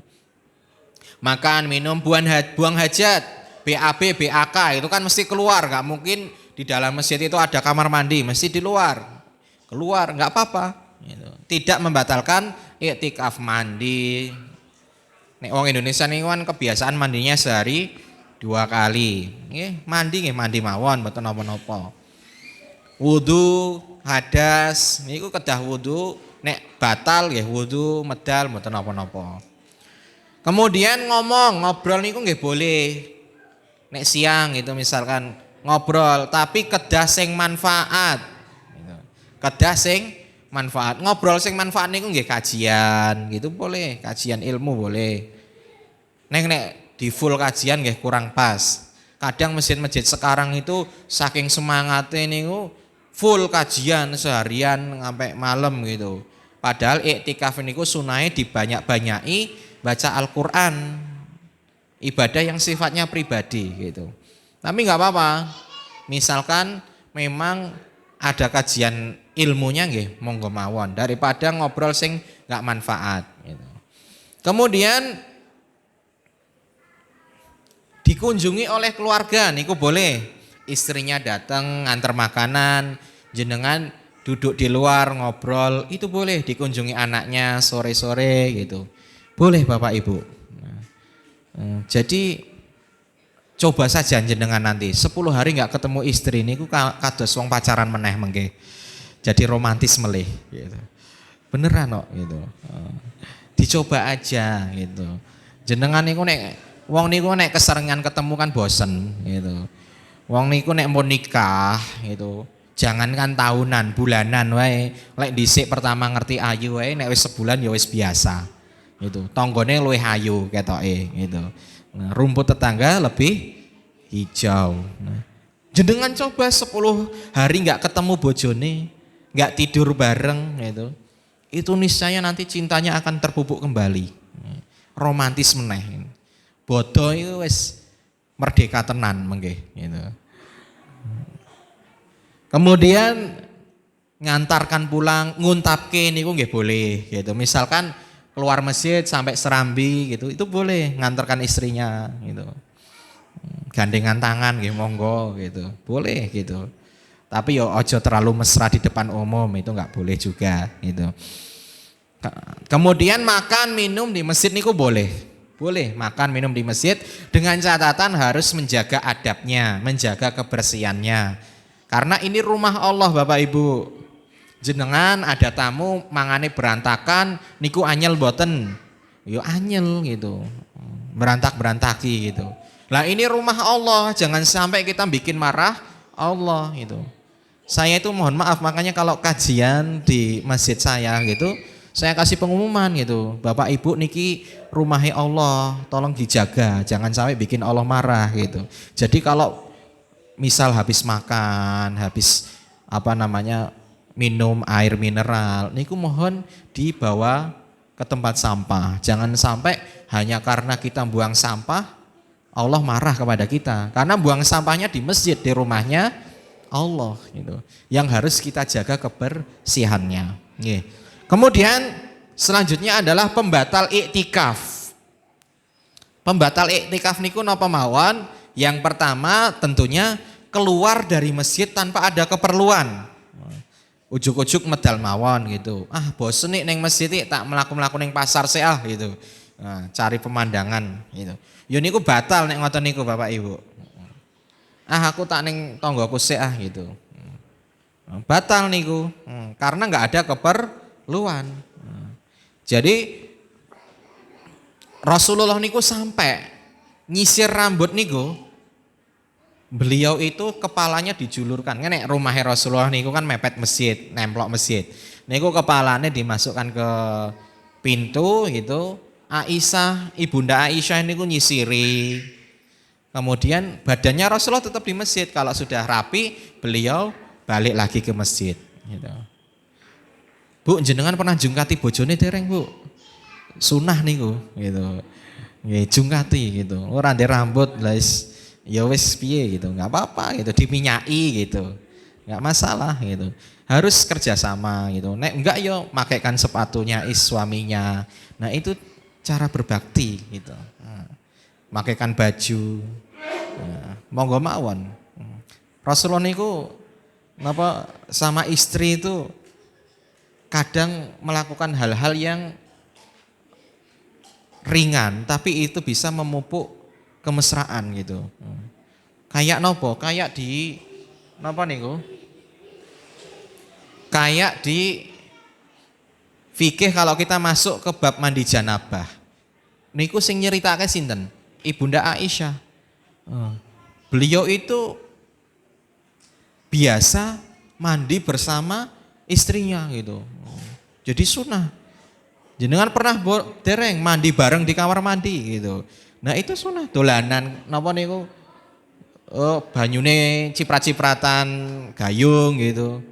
Makan, minum, buang hajat, BAB, BAK itu kan mesti keluar, nggak mungkin di dalam masjid itu ada kamar mandi, mesti di luar. Keluar nggak apa-apa, gitu. Tidak membatalkan iktikaf mandi. Nek wong Indonesia nih kan kebiasaan mandinya sehari 2 kali. Mandi mawon mboten napa-napa. Wudu, hadas, niku kedah wudu, nek batal nggih wudu, medal mboten napa-napa. Kemudian ngobrol niku nggih boleh. Nek siang itu misalkan ngobrol tapi kedah sing manfaat. Kedah sing manfaat. Ngobrol sing manfaat niku nggih kajian, gitu boleh, kajian ilmu boleh. Nek di full kajian nggih kurang pas. Kadang masjid-masjid sekarang itu saking semangatnya niku full kajian seharian sampai malam gitu. Padahal iktikaf niku sunahnya dibanyak-banyaki baca Al-Qur'an. Ibadah yang sifatnya pribadi gitu. Tapi nggak apa-apa. Misalkan memang ada kajian ilmunya nggih monggo mawon daripada ngobrol sing nggak manfaat gitu. Kemudian dikunjungi oleh keluarga niku boleh, istrinya datang ngantar makanan, jenengan duduk di luar ngobrol, itu boleh. Dikunjungi anaknya sore-sore gitu, boleh Bapak Ibu. Jadi coba saja jenengan nanti 10 hari nggak ketemu istri niku kados wong pacaran meneh mengke. Jadi romantis melih gitu. Beneran kok gitu. Dicoba aja gitu. Jenengan niku nek wong niku nek keseringan ketemu kan bosen gitu. Wong niku nek mau nikah gitu. Jangankan tahunan, bulanan wae. Lek dhisik pertama ngerti ayu wae, nek wis sebulan ya wis biasa. Gitu. Tanggane luwih ayu ketoke gitu. Nah, rumput tetangga lebih hijau. Nah, jenengan coba 10 hari nggak ketemu bojone, nggak tidur bareng gitu. Itu niscaya nanti cintanya akan terpupuk kembali. Romantis meneh. Bodoh itu wis merdeka tenan mengke gitu. Kemudian ngantarkan pulang, nguntapke niku nggih boleh gitu. Misalkan keluar masjid sampai Serambi gitu, itu boleh ngantarkan istrinya gitu. Gandengan tangan nggih monggo gitu. Boleh gitu. Tapi yo ojo terlalu mesra di depan umum, itu nggak boleh juga gitu. Kemudian makan minum di masjid niku boleh. Boleh makan minum di masjid dengan catatan harus menjaga adabnya, menjaga kebersihannya. Karena ini rumah Allah Bapak Ibu. Jenengan ada tamu mangane berantakan niku anyel boten. Yo anyel gitu. Berantak-berantaki gitu. Lah ini rumah Allah, jangan sampai kita bikin marah Allah gitu. Saya itu mohon maaf, makanya kalau kajian di masjid saya gitu, saya kasih pengumuman gitu. Bapak Ibu niki rumahnya Allah, tolong dijaga, jangan sampai bikin Allah marah gitu. Jadi kalau misal habis makan, habis minum air mineral, niku mohon dibawa ke tempat sampah. Jangan sampai hanya karena kita buang sampah Allah marah kepada kita. Karena buang sampahnya di masjid, di rumahnya Allah gitu. Yang harus kita jaga kebersihannya. Kemudian selanjutnya adalah pembatal iktikaf. Pembatal iktikaf niku napa mawon? Yang pertama tentunya keluar dari masjid tanpa ada keperluan. Ujuk-ujuk medal mawon gitu. Ah bosen nih neng masjid tak melaku-melaku neng pasar sih gitu. Nah, cari pemandangan gitu. Yo niku batal nek ngoten niku Bapak Ibu. Ah aku tak neng tonggoku sih gitu. Batal niku. Karena nggak ada keperluan. Jadi Rasulullah niku sampai nyisir rambut niku, beliau itu kepalanya dijulurkan. Nek rumahnya Rasulullah niku kan mepet masjid, nemplok masjid. Niku kepalanya dimasukkan ke pintu gitu, Aisyah, Ibunda Aisyah niku nyisiri. Kemudian badannya Rasulullah tetap di masjid. Kalau sudah rapi, beliau balik lagi ke masjid. Gitu. Bu, jenengan pernah jungkati bojone dereng, Bu? Sunah niku, gitu. Nggih, jungkati gitu. Ora ndek rambut, lah ya wis piye gitu. Enggak apa-apa gitu, diminyaki gitu. Enggak masalah gitu. Harus kerjasama gitu. Nek enggak yo makaikan sepatunya suaminya. Nah, itu cara berbakti gitu. Makaikan baju. Nah, monggo mawon. Rasulullah niku napa sama istri itu kadang melakukan hal-hal yang ringan tapi itu bisa memupuk kemesraan gitu. Kayak nopo? Kayak di napa niku? Kayak di fikih kalau kita masuk ke bab mandi janabah. Niku sing nyeritake sinten? Ibunda Aisyah. Beliau itu biasa mandi bersama istrinya gitu. Jadi sunnah. Jenengan pernah dereng mandi bareng di kamar mandi gitu. Nah itu sunnah. Dolanan napa niku? Banyune ciprat-cipratan gayung gitu.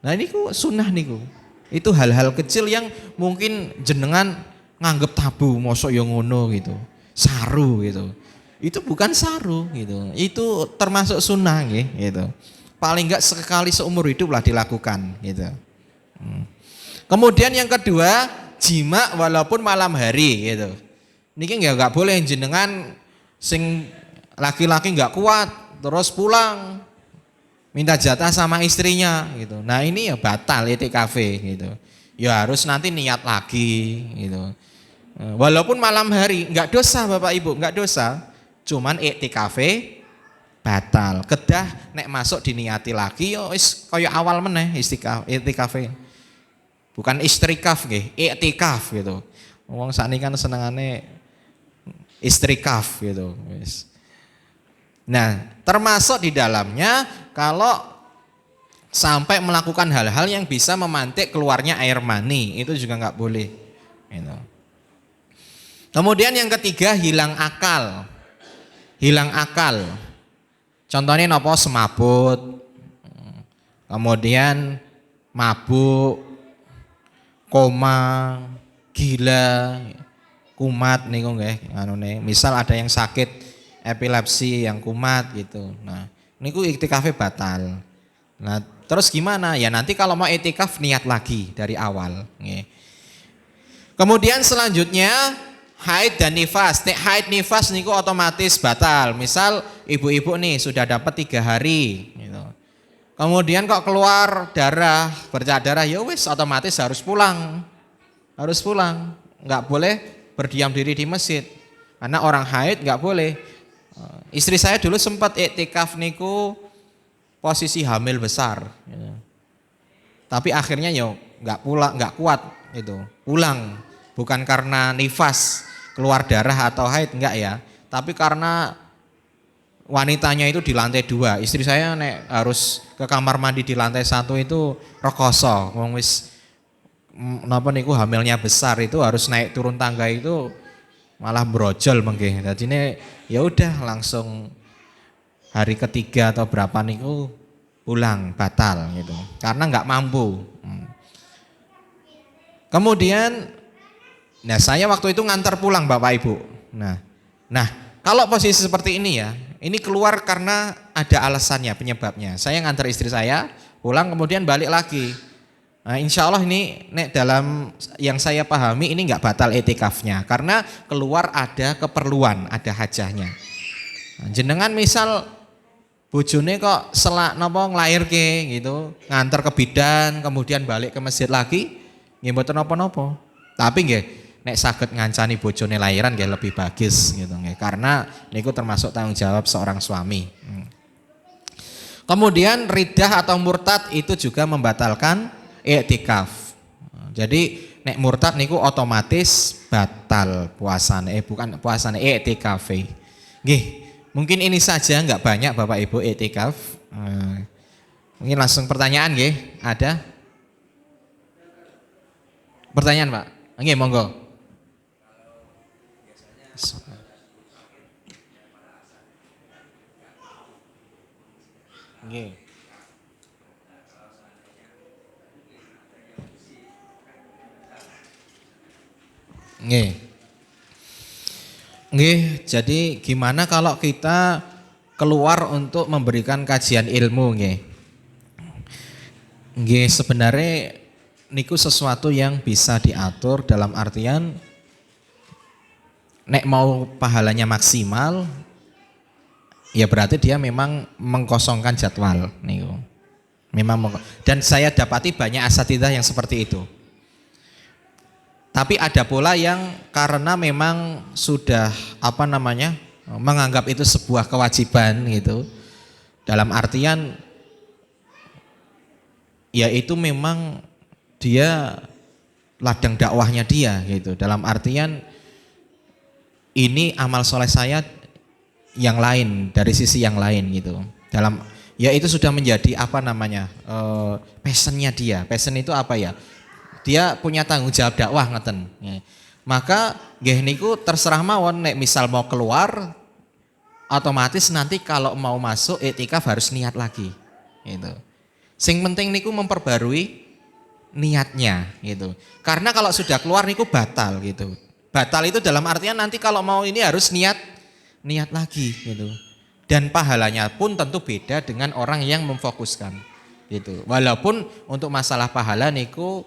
Nah niku sunnah niku. Itu hal-hal kecil yang mungkin jenengan nganggep tabu, mosok yo ngono gitu. Saru gitu. Itu bukan saru gitu. Itu termasuk sunnah gitu. Paling enggak sekali seumur hidup lah dilakukan gitu. Kemudian yang kedua, jima walaupun malam hari gitu. Niki enggak boleh jenengan sing laki-laki enggak kuat terus pulang minta jatah sama istrinya gitu. Nah, ini ya batal itikaf gitu. Ya harus nanti niat lagi gitu. Walaupun malam hari enggak dosa Bapak Ibu, enggak dosa. Cuman iktikaf batal. Kedah nek masuk diniati lagi yo wis kaya awal meneh iktikaf. Bukan istrikaf nggih, iktikaf gitu. Wong sakniki kan senengane istrikaf gitu wis. Nah, termasuk di dalamnya kalau sampai melakukan hal-hal yang bisa memantik keluarnya air mani, itu juga enggak boleh gitu. Kemudian yang ketiga, hilang akal. Hilang akal. Contohnya nopo semabut. Kemudian mabuk, koma, gila, kumat niku nggih anune. Misal ada yang sakit epilepsi yang kumat gitu. Nah, niku iktikafe batal. Nah, terus gimana? Ya nanti kalau mau iktikaf niat lagi dari awal nggih. Kemudian selanjutnya haid dan nifas. Haid nifas niku otomatis batal. Misal ibu-ibu nih sudah dapat 3 hari gitu. Kemudian kok keluar darah, bercak darah, ya wis otomatis harus pulang. Harus pulang. Enggak boleh berdiam diri di masjid. Karena orang haid enggak boleh. Istri saya dulu sempat iktikaf niku posisi hamil besar gitu. Tapi akhirnya yo enggak pulang, enggak kuat itu. Pulang. Bukan karena nifas, keluar darah atau haid, enggak ya. Tapi karena wanitanya itu di lantai 2. Istri saya nek harus ke kamar mandi di lantai 1 itu rekoso. Wong wis napa niku hamilnya besar itu harus naik turun tangga itu malah brojol mengke. Dadine ya udah langsung hari ketiga atau berapa niku pulang batal gitu. Karena enggak mampu. Kemudian nah saya waktu itu ngantar pulang Bapak Ibu. Nah kalau posisi seperti ini ya, ini keluar karena ada alasannya, penyebabnya. Saya ngantar istri saya pulang kemudian balik lagi. Nah, insya Allah ini nek dalam yang saya pahami ini enggak batal etikafnya karena keluar ada keperluan, ada hajahnya. Nah, jenengan misal bojone kok selak napa nglairke gitu, ngantar ke bidan kemudian balik ke masjid lagi, nggih mboten napa-napa. Tapi nggih nek saged ngancani bojone lahiran nggih lebih bagus gitu nggih karena niku termasuk tanggung jawab seorang suami. Kemudian ridah atau murtad itu juga membatalkan iktikaf. Jadi nek murtad niku otomatis batal puasane, bukan puasane iktikaf. Nggih, mungkin ini saja enggak banyak Bapak Ibu iktikaf. Mungkin langsung pertanyaan nggih, ada? Pertanyaan Pak? Nggih, monggo. Nggih. Nggih. Nggih, jadi gimana kalau kita keluar untuk memberikan kajian ilmu nggih? Nggih, sebenarnya niku sesuatu yang bisa diatur dalam artian nek mau pahalanya maksimal ya berarti dia memang mengkosongkan jadwal niku. Dan saya dapati banyak asatidzah yang seperti itu. Tapi ada pula yang karena memang sudah menganggap itu sebuah kewajiban gitu. Dalam artian ya itu memang dia ladang dakwahnya dia gitu. Dalam artian ini amal soleh saya yang lain, dari sisi yang lain gitu. Ya itu sudah menjadi passionnya dia. Passion itu apa ya? Dia punya tanggung jawab dakwah ngeten. Ya. Maka nggih niku terserah mawon nek misal mau keluar otomatis nanti kalau mau masuk iktikaf harus niat lagi. Gitu. Sing penting niku memperbarui niatnya gitu. Karena kalau sudah keluar niku batal gitu. Batal itu dalam artian nanti kalau mau ini harus niat lagi gitu. Dan pahalanya pun tentu beda dengan orang yang memfokuskan gitu. Walaupun untuk masalah pahala niku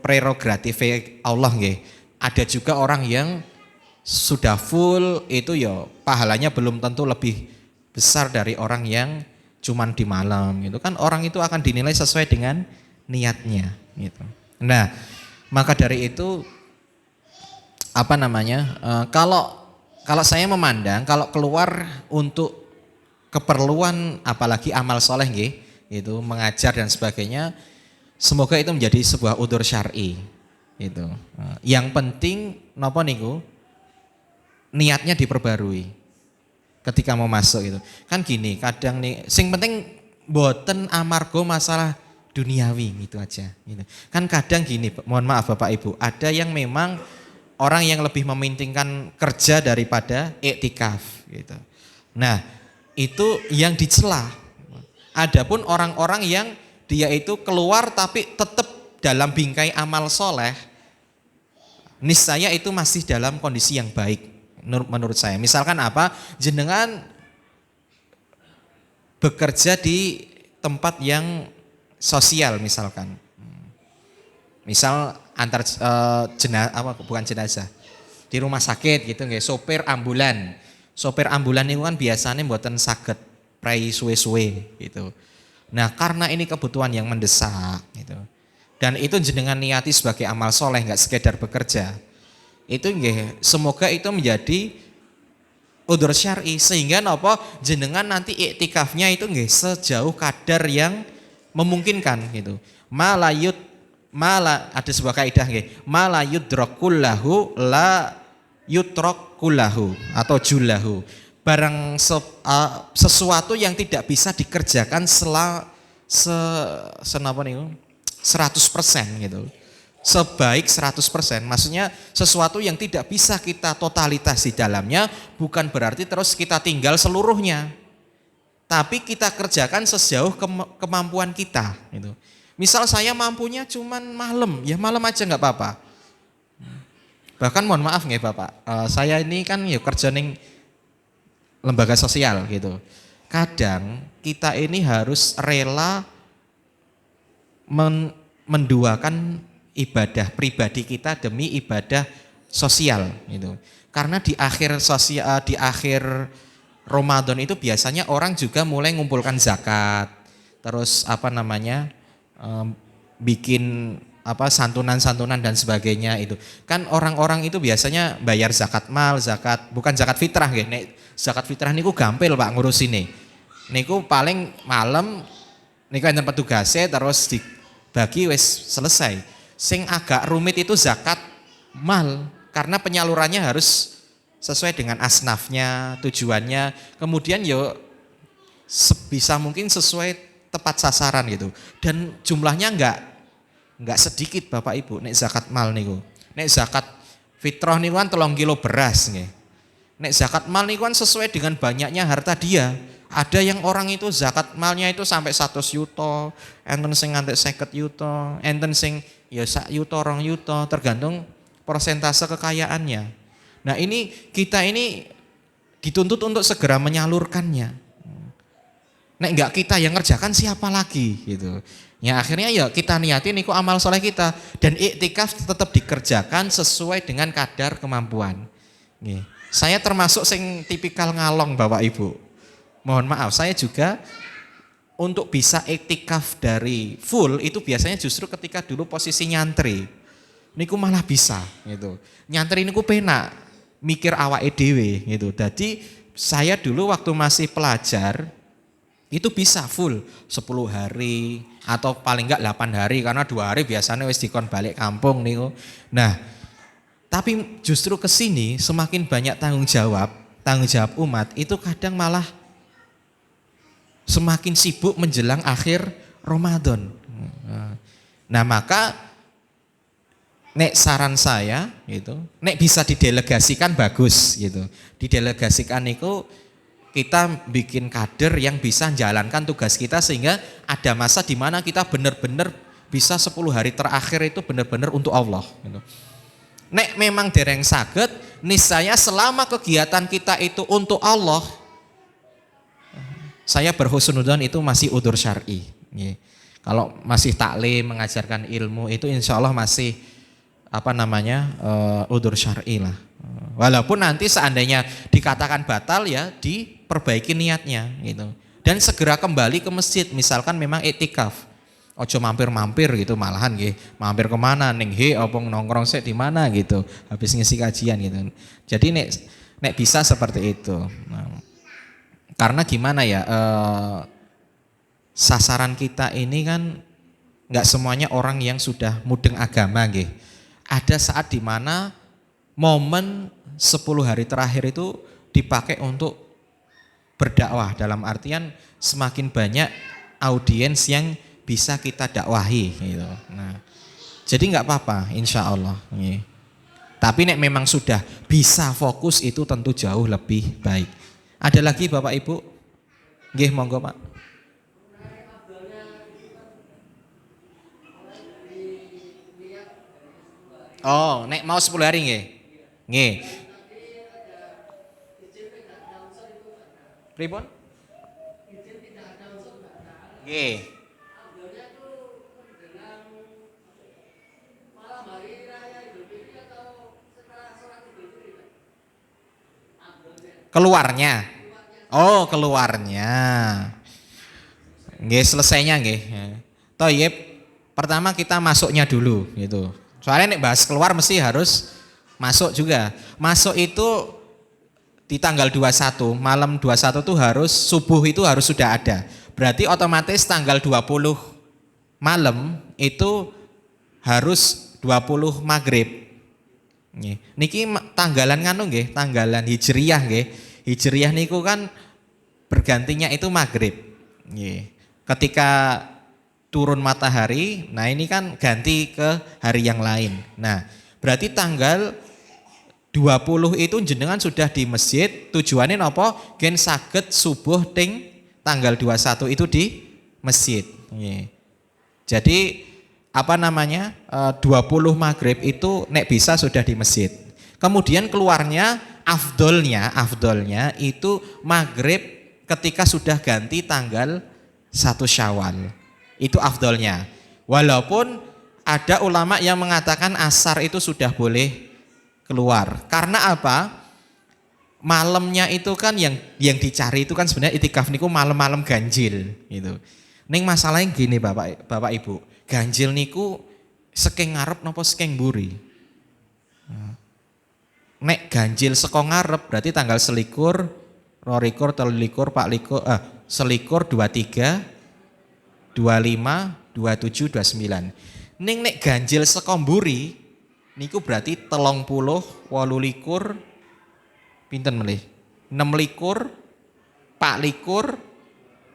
prerogatif Allah nggih. Ada juga orang yang sudah full itu ya pahalanya belum tentu lebih besar dari orang yang cuman di malam gitu kan. Orang itu akan dinilai sesuai dengan niatnya gitu. Nah, maka dari itu kalau saya memandang kalau keluar untuk keperluan apalagi amal soleh nggih, itu mengajar dan sebagainya, semoga itu menjadi sebuah udzur syar'i gitu. Yang penting niatnya diperbarui ketika mau masuk itu. Kan gini, kadang nih sing penting boten amargo masalah duniawi gitu aja gitu. Kan kadang gini, mohon maaf Bapak Ibu, ada yang memang orang yang lebih mementingkan kerja daripada iktikaf gitu. Nah, itu yang dicela. Adapun orang-orang yang dia itu keluar tapi tetap dalam bingkai amal soleh, niscaya itu masih dalam kondisi yang baik menurut saya. Misalkan jenengan bekerja di tempat yang sosial misalkan. Misal bukan jenazah di rumah sakit gitu nggih, sopir ambulan. Sopir ambulan itu kan biasanya mboten saged prei suwe-suwe gitu. Nah, karena ini kebutuhan yang mendesak gitu. Dan itu jenengan niati sebagai amal soleh, enggak sekedar bekerja. Itu nggih, semoga itu menjadi udzur syar'i sehingga jenengan nanti iktikafnya itu nggih sejauh kadar yang memungkinkan gitu. Ada sebuah kaidah nggih, mala yudrokullahu la yutrokullahu atau julahu. Barang sesuatu yang tidak bisa dikerjakan 100% gitu. Sebaik 100%, maksudnya sesuatu yang tidak bisa kita totalitas di dalamnya bukan berarti terus kita tinggal seluruhnya. Tapi kita kerjakan sejauh kemampuan kita gitu. Misal saya mampunya cuman malam, ya malam aja nggak apa-apa. Bahkan mohon maaf nggih Bapak, saya ini kan ya kerja ning lembaga sosial gitu. Kadang kita ini harus rela menduakan ibadah pribadi kita demi ibadah sosial gitu. Karena di akhir Ramadan itu biasanya orang juga mulai ngumpulkan zakat. Terus bikin santunan-santunan dan sebagainya itu. Kan orang-orang itu biasanya bayar zakat mal, bukan zakat fitrah nggih. Nek zakat fitrah niku gampil Pak ngurusine. Niku paling malam niku enten petugasnya terus dibagi wis selesai. Sing agak rumit itu zakat mal karena penyalurannya harus sesuai dengan asnafnya, tujuannya. Kemudian sebisa mungkin sesuai tepat sasaran gitu. Dan jumlahnya enggak sedikit Bapak Ibu nek zakat mal niku. Nek zakat Fitrah niku kan 3 kilo beras nggih. Nek zakat mal niku kan sesuai dengan banyaknya harta dia. Ada yang orang itu zakat malnya itu sampai 100 yuto, enten sing nganti 50 yuto, enten sing ya 1 yuto, 2 yuto, tergantung persentase kekayaannya. Nah ini kita ini dituntut untuk segera menyalurkannya. Nek enggak kita yang ngerjakan siapa lagi gitu. Ya akhirnya ya kita niatin niku amal soleh kita dan iktikaf tetap dikerjakan sesuai dengan kadar kemampuan. Nggih. Saya termasuk sing tipikal ngalong Bapak Ibu. Mohon maaf, saya juga untuk bisa iktikaf dari full itu biasanya justru ketika dulu posisi nyantri. Niku malah bisa gitu. Nyantri niku penak, mikir awake dhewe gitu. Jadi saya dulu waktu masih pelajar itu bisa full 10 hari atau paling enggak 8 hari karena 2 hari biasanya wis dikon balik kampung niku. Nah, tapi justru ke sini semakin banyak tanggung jawab umat itu kadang malah semakin sibuk menjelang akhir Ramadan. Nah maka nek saran saya gitu, nek bisa didelegasikan bagus gitu. Didelegasikan itu kita bikin kader yang bisa menjalankan tugas kita sehingga ada masa di mana kita benar-benar bisa 10 hari terakhir itu benar-benar untuk Allah gitu. Nek memang dereng saged, niscaya selama kegiatan kita itu untuk Allah, saya berhusnudzon itu masih udzur syar'i. Kalau masih taklim, mengajarkan ilmu itu insya Allah masih udzur syar'i lah. Walaupun nanti seandainya dikatakan batal ya diperbaiki niatnya gitu. Dan segera kembali ke masjid, misalkan memang iktikaf. Ojo mampir-mampir gitu malahan nggih. Mampir kemana ning opong nongkrong sik di mana gitu. Habis ngisi kajian gitu. Jadi nek bisa seperti itu. Nah, karena gimana ya, sasaran kita ini kan nggak semuanya orang yang sudah mudeng agama nggih. Ada saat dimana momen 10 hari terakhir itu dipakai untuk berdakwah dalam artian semakin banyak audiens yang bisa kita dakwahi gitu. Nah, jadi nggak apa-apa insya Allah. Tapi nek memang sudah bisa fokus itu tentu jauh lebih baik. Ada lagi Bapak Ibu? Nggih monggo Pak. Oh, nek mau 10 hari nggih. Nggih. Pripun? Nggih. Keluarnya. Oh, keluarnya. Nggih, selesainya nggih. Toyib, pertama kita masuknya dulu gitu. Soalnya nek bahas keluar mesti harus masuk juga. Masuk itu di tanggal 21, malam 21 tuh harus subuh itu harus sudah ada. Berarti otomatis tanggal 20 malam itu harus 20 maghrib. Niki tanggalan nganu nggih, tanggalan hijriyah nggih. Hijriyah niku kan bergantinya itu maghrib. Ketika turun matahari, nah ini kan ganti ke hari yang lain. Nah, berarti tanggal 20 itu jenengan sudah di masjid, tujuannya napa? Gen saged subuh ting tanggal 21 itu di masjid. Jadi 20 maghrib itu nek bisa sudah di masjid. Kemudian keluarnya afdolnya itu maghrib ketika sudah ganti tanggal 1 Syawal. Itu afdolnya. Walaupun ada ulama yang mengatakan asar itu sudah boleh keluar. Karena apa? Malamnya itu kan yang dicari itu kan sebenarnya itikaf niku malam-malam ganjil gitu. Ning masalahnya gini Bapak Ibu, ganjil niku saking ngarep napa saking mburi. Nek ganjil saka ngarep berarti tanggal selikur, rolikur, telulikur, paklikur, selikur, 23, 25, 27, 29. Ning nek ganjil saka mburi niku berarti 30, 28, pinten melih? 26, 24,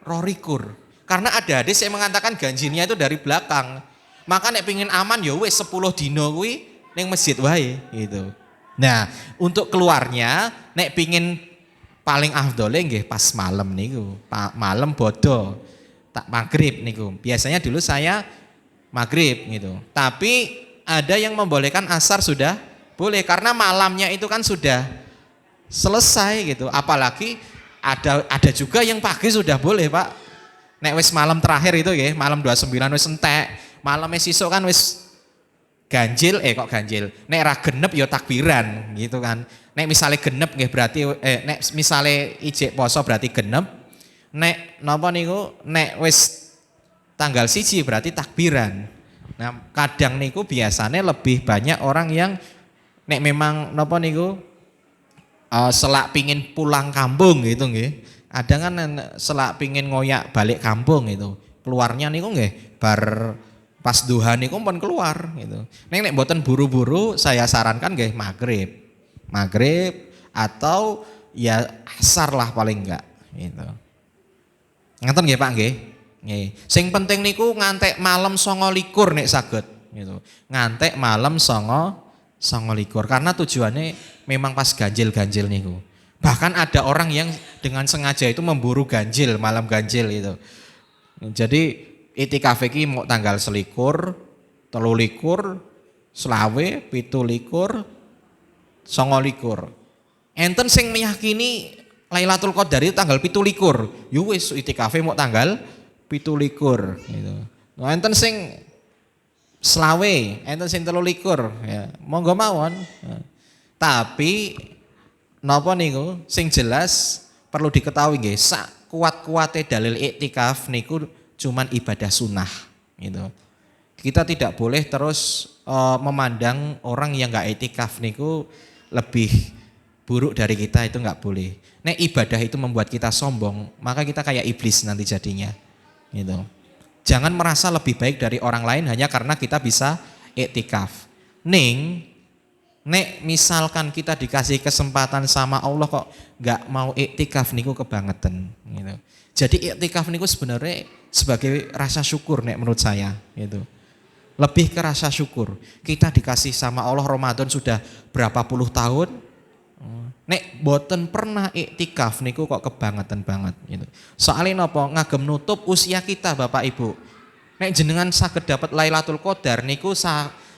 22. Karena ada hadis yang mengatakan ganjilnya itu dari belakang. Maka nek pengin aman ya wis 10 dino kuwi ning masjid wae gitu. Nah, untuk keluarnya nek pingin paling afdole nggih pas malam niku. Malam bodo tak maghrib niku. Biasanya dulu saya maghrib gitu. Tapi ada yang membolehkan asar sudah boleh karena malamnya itu kan sudah selesai gitu. Apalagi ada juga yang pagi sudah boleh, Pak. Nek wis malam terakhir itu ya, malam 29 wis entek. Malamnya sisuk kan wis ganjil, kok ganjil. Nek ra genep ya takbiran gitu kan. Nek misalnya genep nggih berarti nek misalnya ijek poso berarti genep. Nek napa niku nek wis tanggal siji berarti takbiran. Nah, kadang niku biasanya lebih banyak orang yang nek memang napa niku selak pingin pulang kampung gitu nggih. Ada kan selak pingin ngoyak balik kampung gitu. Keluarnya niku nggih bar pas duha niku pun keluar gitu. Nek mboten buru-buru saya sarankan nggih maghrib. Maghrib atau ya asar lah paling enggak gitu. Ngaten nggih Pak nggih. Nggih. Sing penting niku ngantek malam 29 nek saged gitu. Ngantek malam 29 karena tujuannya memang pas ganjil-ganjil niku. Bahkan ada orang yang dengan sengaja itu memburu ganjil, malam ganjil itu. Jadi itikaf iki mau tanggal 21, 23, 25, 27, 29. Enten sing meyakini Lailatul Qadar itu tanggal 27. Yo wis itikafe mau tanggal 27 gitu. Nah, enten sing selawe, enten sing 23 ya. Monggo mawon. Ya. Tapi napa niku sing jelas perlu diketahui nggih, sak kuat-kuate dalil iktikaf niku cuman ibadah sunnah gitu. Kita tidak boleh terus memandang orang yang enggak iktikaf niku lebih buruk dari kita, itu enggak boleh. Nek ibadah itu membuat kita sombong, maka kita kayak iblis nanti jadinya. Gitu. Jangan merasa lebih baik dari orang lain hanya karena kita bisa iktikaf. Nek misalkan kita dikasih kesempatan sama Allah kok enggak mau iktikaf niku kebangetan gitu. Jadi iktikaf niku sebenarnya sebagai rasa syukur nek menurut saya gitu. Lebih ke rasa syukur. Kita dikasih sama Allah Ramadan sudah berapa puluh tahun. Nek boten pernah iktikaf niku kok kebangetan banget gitu. Soalnya napa ngagem nutup usia kita Bapak Ibu. Nek jenengan saged dapat Lailatul Qadar niku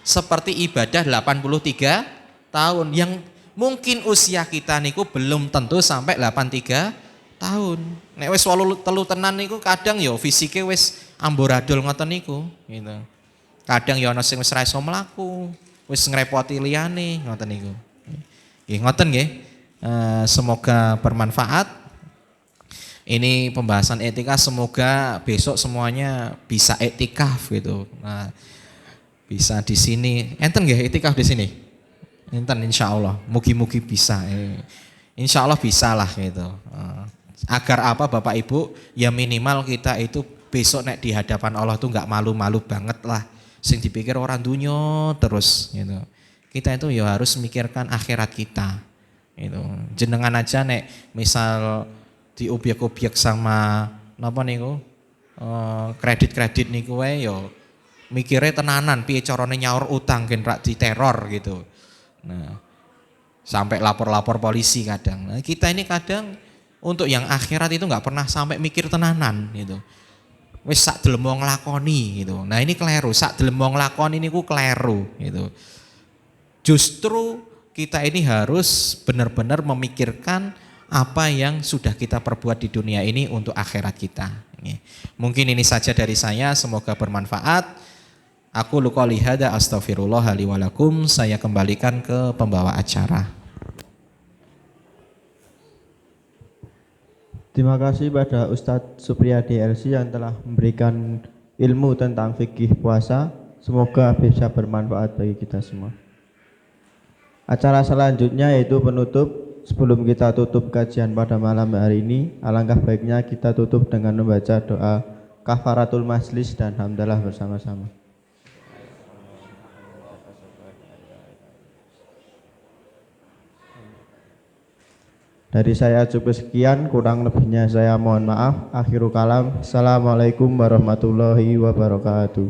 seperti ibadah 83 tahun yang mungkin usia kita niku belum tentu sampai 83 tahun. Nek wis 8 telu tenan niku kadang ya fisike wis amburadul ngoten niku gitu. Kadang ya ana sing wis ra iso mlaku, wis ngrepoti liyane ngoten niku. Nggih ngoten nggih. Semoga bermanfaat. Ini pembahasan etika, semoga besok semuanya bisa etikaf gitu. Nah, bisa di sini. Enten nggih etikaf di sini? Enten insyaallah. Mugi-mugi bisa. Insyaallah bisa lah gitu. Agar apa Bapak Ibu? Ya minimal kita itu besok nek di hadapan Allah tuh enggak malu-malu banget lah. Sing dipikir orang dunia terus gitu. Kita itu ya harus memikirkan akhirat kita. Gitu. Jenengan aja nek misal diobjek-objek sama napa niku? Kredit-kredit niku wae ya mikire tenanan piye carane nyaur utang gen rak diteror gitu. Nah, sampai lapor-lapor polisi kadang. Nah, kita ini kadang untuk yang akhirat itu nggak pernah sampai mikir tenanan gitu. Wis sak delem wong nglakoni gitu. Nah, ini keliru, sak delem wong nglakoni niku keliru gitu. Justru kita ini harus benar-benar memikirkan apa yang sudah kita perbuat di dunia ini untuk akhirat kita. Mungkin ini saja dari saya, semoga bermanfaat. Aku qouli hada astaghfirullah li wa lakum. Saya kembalikan ke pembawa acara. Terima kasih pada Ustadz Supriyadi LC yang telah memberikan ilmu tentang fikih puasa. Semoga bisa bermanfaat bagi kita semua. Acara selanjutnya yaitu penutup. Sebelum kita tutup kajian pada malam hari ini, alangkah baiknya kita tutup dengan membaca doa kafaratul majlis dan hamdalah bersama-sama. Dari saya cukup sekian, kurang lebihnya saya mohon maaf. Akhirul kalam. Assalamualaikum warahmatullahi wabarakatuh.